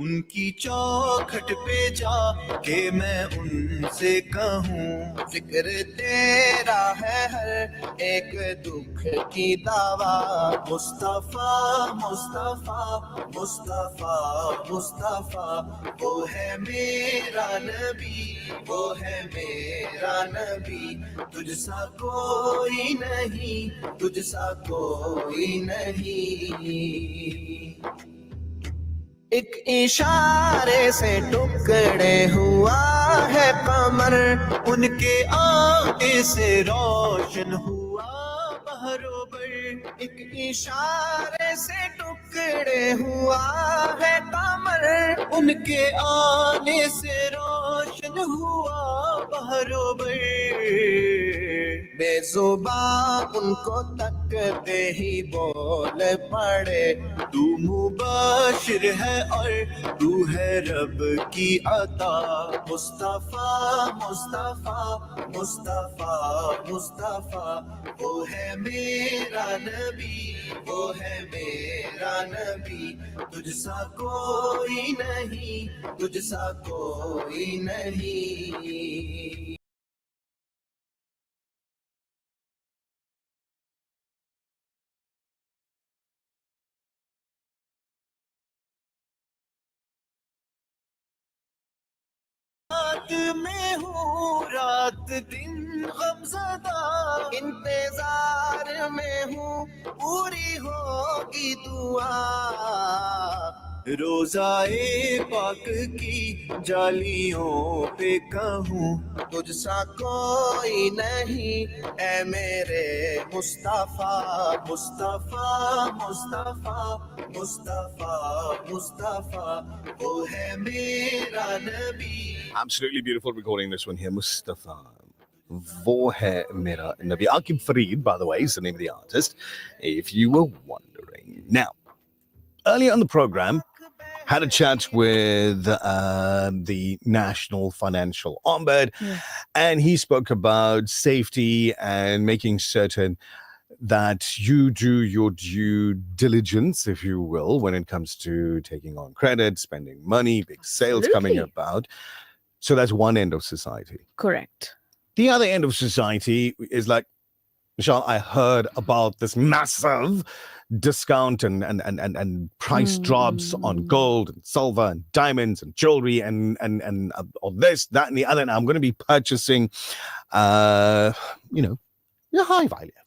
K: ان کی چوکھٹ پہ جا کہ میں ان سے کہوں ذکر تیرا ہے ہر ایک دکھ کی دعویٰ مصطفیٰ مصطفیٰ مصطفیٰ مصطفیٰ وہ ہے میرا نبی وہ ہے میرا نبی تجھ سا کوئی نہیں تجھ سا کوئی نہیں ایک اشارے سے ٹکڑے ہوا ہے قمر ان کے آنکھ سے روشن ہوا بحر و بر ایک اشارے سے ٹکڑے ہوا ہے قمر ان کے آنے سے روشن ہوا بحر و بر بے زبان ان کو تکتے ہی بول پڑے تو مبشر ہے اور تو ہے رب کی عطا مصطفیٰ مصطفیٰ مصطفیٰ مصطفیٰ وہ ہے میرا نبی وہ ہے میرا نبی تجھ سا کوئی نہیں تجھ سا کوئی نہیں میں ہوں رات دن غمزدہ انتظار میں ہوں پوری ہوگی دعا روزائے پاک کی جالیوں پہ کہوں تجھ سا کوئی نہیں اے میرے مصطفیٰ مصطفیٰ مصطفیٰ مصطفیٰ مصطفیٰ وہ ہے میرا نبی
B: Absolutely beautiful recording this one here, Mustafa. Wo hai mera nabi. Aqib Fareed, by the way, is the name of the artist, if you were wondering. Now, earlier on the program, had a chat with the National Financial Ombudsman, and he spoke about safety and making certain that you do your due diligence, if you will, when it comes to taking on credit, spending money, big sales coming about. So that's one end of society.
C: Correct.
B: The other end of society is like, Michelle, I heard about this massive discount and price drops on gold and silver and diamonds and jewelry and all this, that, and the other. And I'm going to be purchasing, high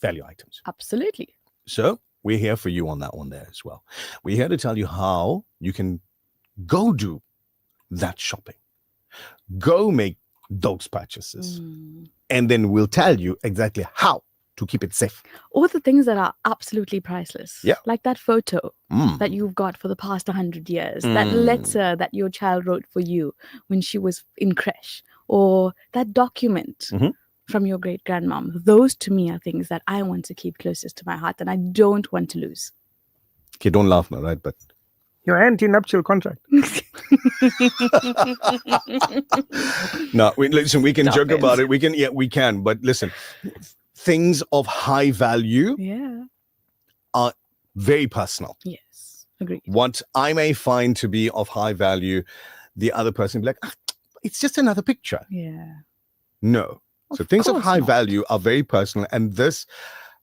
B: value items.
C: Absolutely.
B: So we're here for you on that one there as well. We're here to tell you how you can go do that shopping. Go make those purchases. And then we'll tell you exactly how to keep it safe.
C: All the things that are absolutely priceless.
B: Yeah.
C: Like that photo that you've got for the past 100 years. That letter that your child wrote for you when she was in creche. Or that document from your great-grandmom. Those to me are things that I want to keep closest to my heart and I don't want to lose.
B: Okay, don't laugh now, right? But
F: your anti-nuptial contract.
B: No, listen, we can joke about it. We can. But listen, things of high value are very personal.
C: Yes, agreed.
B: What I may find to be of high value, the other person will be like, it's just another picture.
C: Yeah.
B: No. So things of high value are very personal. And this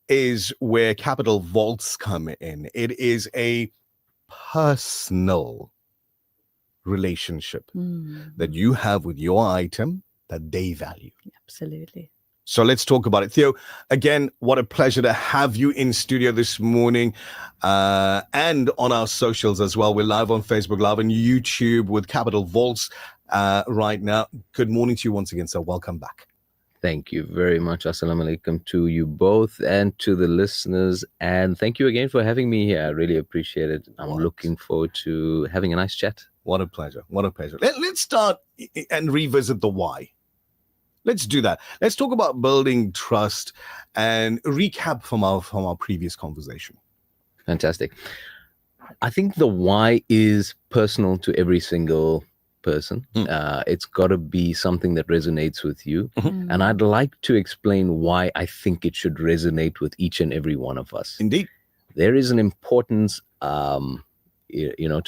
B: is where Capital Vaults come in. It is a personal relationship that you have with your item that they value.
C: Absolutely.
B: So let's talk about it. Theo, again, what a pleasure to have you in studio this morning and on our socials as well. We're live on Facebook, live on YouTube with Capital Vaults right now. Good morning to you once again, sir. Welcome back.
M: Thank you very much. Assalamu alaikum to you both and to the listeners. And thank you again for having me here. I really appreciate it. I'm looking forward to having a nice chat.
B: What a pleasure. What a pleasure. Let's start and revisit the why. Let's do that. Let's talk about building trust and recap from our previous conversation.
M: Fantastic. I think the why is personal to every single person. It's got to be something that resonates with you. And I'd like to explain why I think it should resonate with each and every one of us.
B: Indeed.
M: There is an importance, to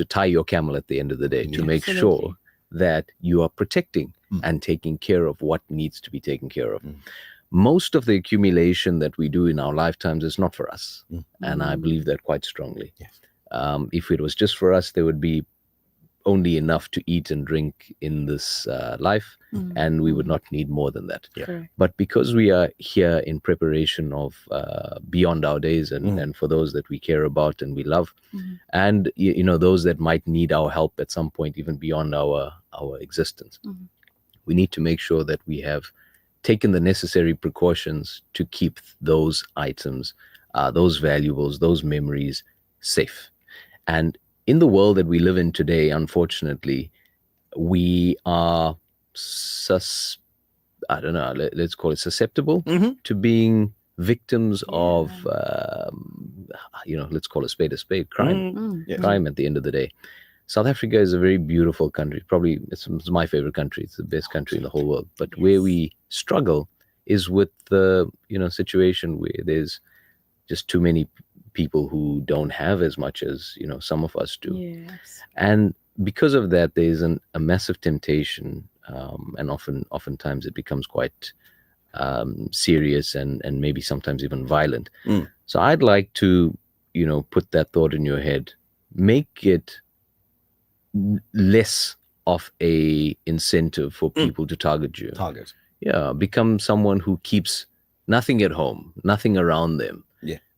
M: tie your camel at the end of the day, to make sure that you are protecting and taking care of what needs to be taken care of. Most of the accumulation that we do in our lifetimes is not for us. And I believe that quite strongly.
B: Yes.
M: If it was just for us, there would be only enough to eat and drink in this life, and we would not need more than that. But because we are here in preparation of beyond our days and for those that we care about and we love, and those that might need our help at some point, even beyond our existence, we need to make sure that we have taken the necessary precautions to keep those items, those valuables, those memories safe. And in the world that we live in today, unfortunately, we are let's call it susceptible to being victims of, let's call a spade, crime. Crime at the end of the day. South Africa is a very beautiful country. Probably it's my favorite country. It's the best country in the whole world. But where we struggle is with the, situation where there's just too many people who don't have as much as some of us do. And because of that, there's a massive temptation, and oftentimes it becomes quite serious and maybe sometimes even violent. So I'd like to put that thought in your head, make it less of a incentive for people to target you. Become someone who keeps nothing at home, nothing around them.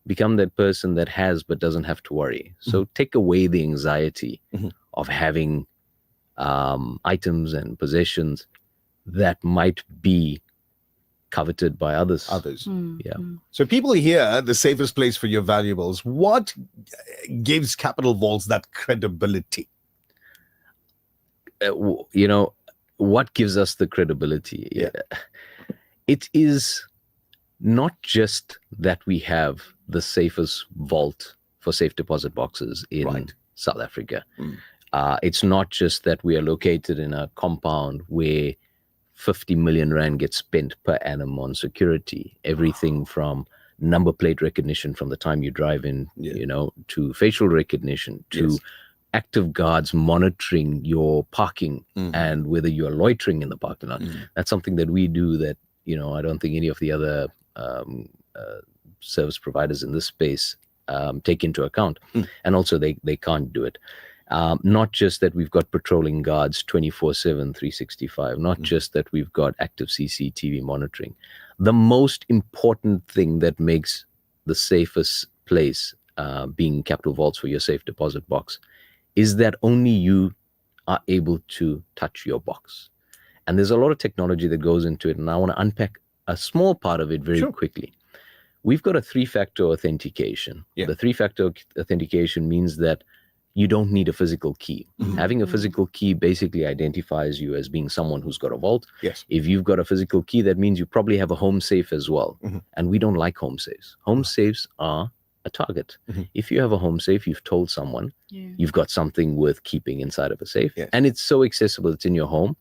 M: Become that person that has but doesn't have to worry. So take away the anxiety of having items and possessions that might be coveted by others.
B: So people here, the safest place for your valuables, what gives Capital Vaults that credibility?
M: What gives us the credibility? It is not just that we have the safest vault for safe deposit boxes in South Africa. It's not just that we are located in a compound where 50 million rand gets spent per annum on security. Everything from number plate recognition from the time you drive in, to facial recognition, to active guards monitoring your parking and whether you are loitering in the parking lot. That's something that we do that, I don't think any of the other service providers in this space take into account. And also they can't do it. Not just that we've got patrolling guards 24/7, 365, not just that we've got active CCTV monitoring. The most important thing that makes the safest place being Capital Vaults for your safe deposit box is that only you are able to touch your box. And there's a lot of technology that goes into it, and I want to unpack a small part of it very quickly. We've got a 3-factor authentication. The 3-factor authentication means that you don't need a physical key. Having a physical key basically identifies you as being someone who's got a vault. If you've got a physical key, that means you probably have a home safe as well. And we don't like home safes. Home safes are a target. If you have a home safe, you've told someone you've got something worth keeping inside of a safe. And it's so accessible, it's in your home,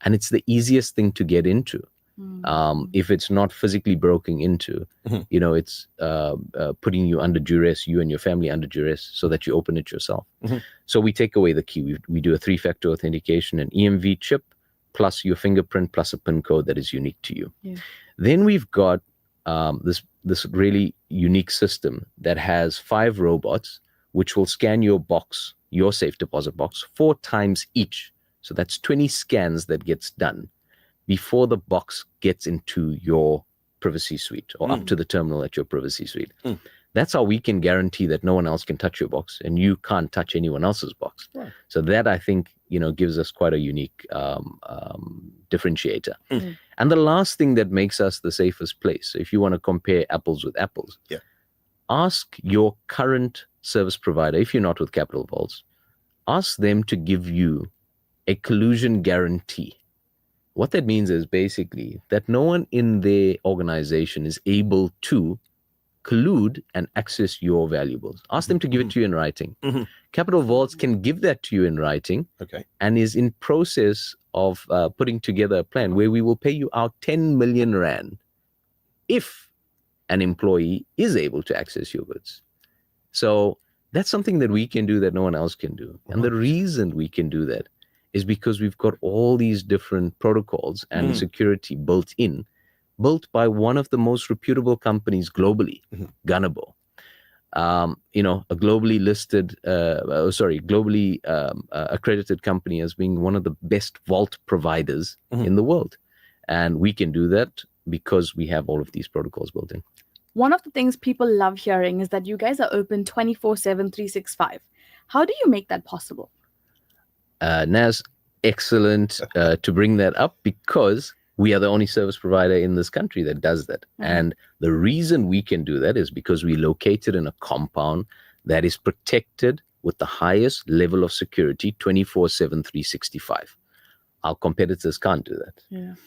M: and it's the easiest thing to get into. If it's not physically broken into, it's putting you under duress, you and your family under duress, so that you open it yourself. So we take away the key. We do a 3-factor authentication, an EMV chip, plus your fingerprint, plus a PIN code that is unique to you. Then we've got this really unique system that has 5 robots, which will scan your box, your safe deposit box, 4 times each. So that's 20 scans that gets done before the box gets into your privacy suite or up to the terminal at your privacy suite. That's how we can guarantee that no one else can touch your box and you can't touch anyone else's box.
B: Right.
M: So that, I think, gives us quite a unique differentiator. And the last thing that makes us the safest place, so if you want to compare apples with apples, ask your current service provider, if you're not with Capital Vaults, ask them to give you a collusion guarantee. What that means is basically that no one in their organization is able to collude and access your valuables. Ask them to give it to you in writing. Capital Vaults can give that to you in writing, and is in process of putting together a plan where we will pay you out 10 million rand if an employee is able to access your goods. So that's something that we can do that no one else can do. And the reason we can do that is because we've got all these different protocols and security built by one of the most reputable companies globally, Gunnable. A globally listed, globally accredited company as being one of the best vault providers in the world. And we can do that because we have all of these protocols built in.
C: One of the things people love hearing is that you guys are open 24/7, 365. How do you make that possible?
M: Naz, excellent to bring that up, because we are the only service provider in this country that does that. And the reason we can do that is because we're located in a compound that is protected with the highest level of security 24/7, 365. Our competitors can't do that.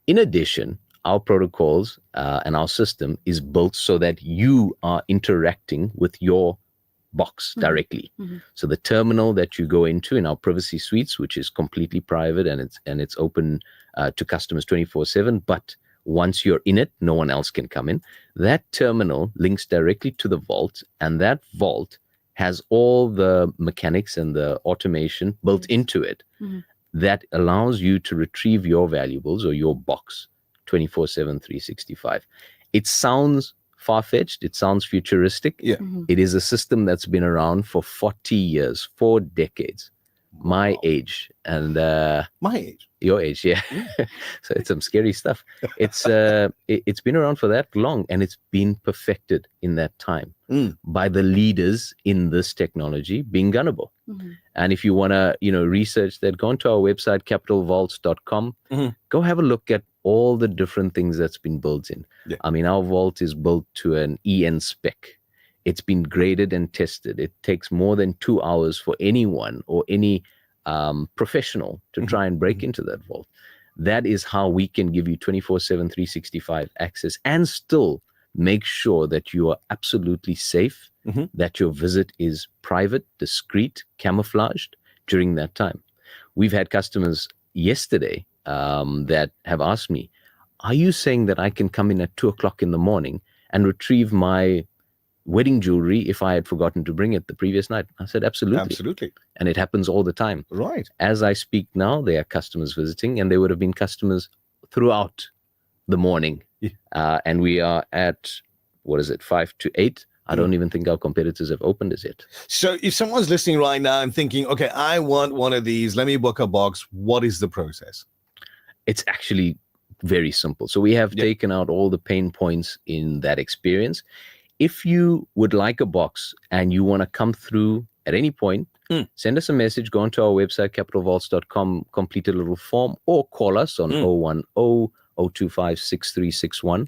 M: In addition, our protocols and our system is built so that you are interacting with your box directly. So the terminal that you go into in our privacy suites, which is completely private and it's open to customers 24/7, but once you're in it, no one else can come in. That terminal links directly to the vault, and that vault has all the mechanics and the automation built into it that allows you to retrieve your valuables or your box 24/7, 365. It sounds far-fetched, it sounds futuristic. It is a system that's been around for 40 years, 4 decades. My age and
B: my age,
M: your age, yeah. So it's some scary stuff. It's been around for that long, and it's been perfected in that time by the leaders in this technology, being Gunnable. And if you want to, research that, go onto our website, capitalvaults.com. Go have a look at all the different things that's been built in. I mean, our vault is built to an EN spec. It's been graded and tested. It takes more than 2 hours for anyone or any professional to try and break into that vault. That is how we can give you 24/7, 365 access and still make sure that you are absolutely safe, that your visit is private, discreet, camouflaged during that time. We've had customers yesterday that have asked me, are you saying that I can come in at 2:00 in the morning and retrieve my wedding jewelry if I had forgotten to bring it the previous night? I said, absolutely. And it happens all the time.
B: Right.
M: As I speak now, there are customers visiting, and there would have been customers throughout the morning. And we are at, 5 to 8. I don't even think our competitors have opened as yet.
B: So if someone's listening right now and thinking, okay, I want one of these, let me book a box, what is the process?
M: It's actually very simple. So we have taken out all the pain points in that experience. If you would like a box and you want to come through at any point, send us a message, go onto our website, capitalvaults.com, complete a little form, or call us on 010-025-6361,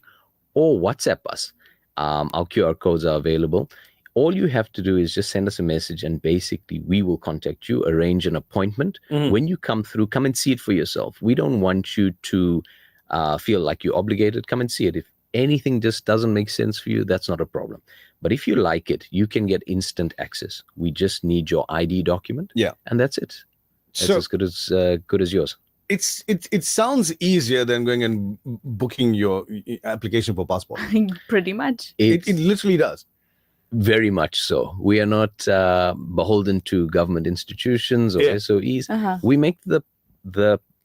M: or WhatsApp us. Our QR codes are available. All you have to do is just send us a message, and basically we will contact you, arrange an appointment. When you come through, come and see it for yourself. We don't want you to feel like you're obligated. Come and see it. If anything just doesn't make sense for you, that's not a problem. But if you like it, you can get instant access. We just need your ID document. And that's it. That's as good as yours.
B: It sounds easier than going and booking your application for passport.
C: Pretty much.
B: It literally does.
M: Very much so. We are not beholden to government institutions or SOEs. We make the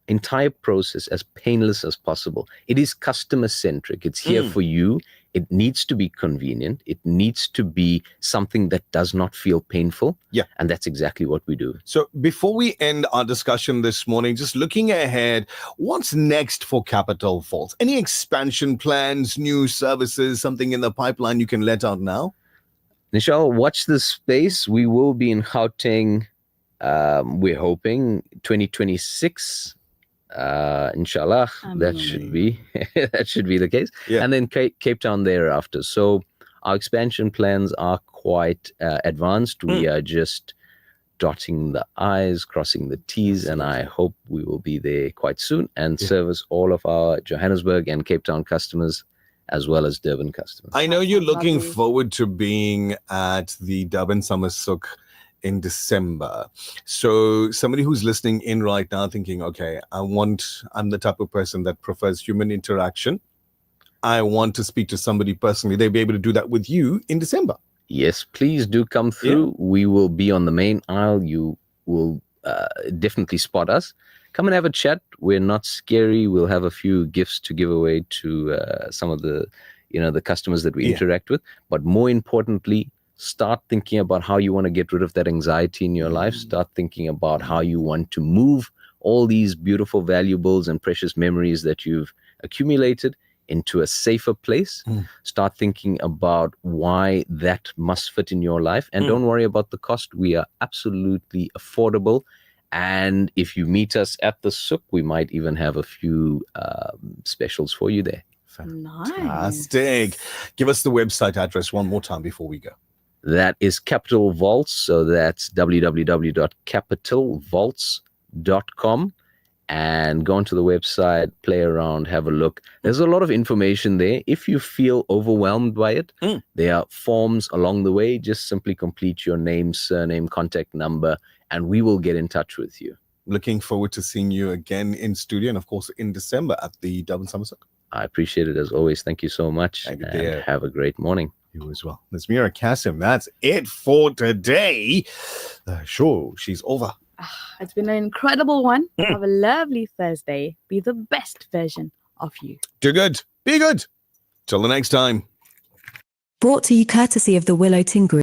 M: entire process as painless as possible. It is customer centric. It's here for you. It needs to be convenient. It needs to be something that does not feel painful.
B: Yeah.
M: And that's exactly what we do.
B: So before we end our discussion this morning, just looking ahead, what's next for Capital Vaults? Any expansion plans, new services, something in the pipeline you can let out now?
M: Nishal, watch this space. We will be in Gauteng. We're hoping 2026. Inshallah, that should be the case.
B: Yeah.
M: And then Cape Town thereafter. So our expansion plans are quite advanced. We are just dotting the I's, crossing the T's, and I hope we will be there quite soon and service all of our Johannesburg and Cape Town customers as well as Durban customers.
B: I know you're looking forward to being at the Durban Summer Souk in December. So somebody who's listening in right now thinking, okay, I'm the type of person that prefers human interaction. I want to speak to somebody personally. They'll be able to do that with you in December.
M: Yes, please do come through. Yeah. We will be on the main aisle. You will definitely spot us. Come and have a chat. We're not scary. We'll have a few gifts to give away to some of the, the customers that we interact with. But more importantly, start thinking about how you want to get rid of that anxiety in your life. Start thinking about how you want to move all these beautiful valuables and precious memories that you've accumulated into a safer place. Start thinking about why that must fit in your life. And don't worry about the cost. We are absolutely affordable. And if you meet us at the souk, we might even have a few specials for you there.
B: Fantastic. Give us the website address one more time before we go.
M: That is Capital Vaults. So that's www.capitalvaults.com. And go onto the website, play around, have a look. There's a lot of information there. If you feel overwhelmed by it, there are forms along the way. Just simply complete your name, surname, contact number, and we will get in touch with you.
B: Looking forward to seeing you again in studio and, of course, in December at the Durban Summer Souk.
M: I appreciate it as always. Thank you so much. And have a great morning.
B: You as well. That's Mira Kasim. That's it for today. Sure, she's over.
C: It's been an incredible one. Have a lovely Thursday. Be the best version of you.
B: Do good. Be good. Till the next time.
G: Brought to you courtesy of the Willow Tin Group.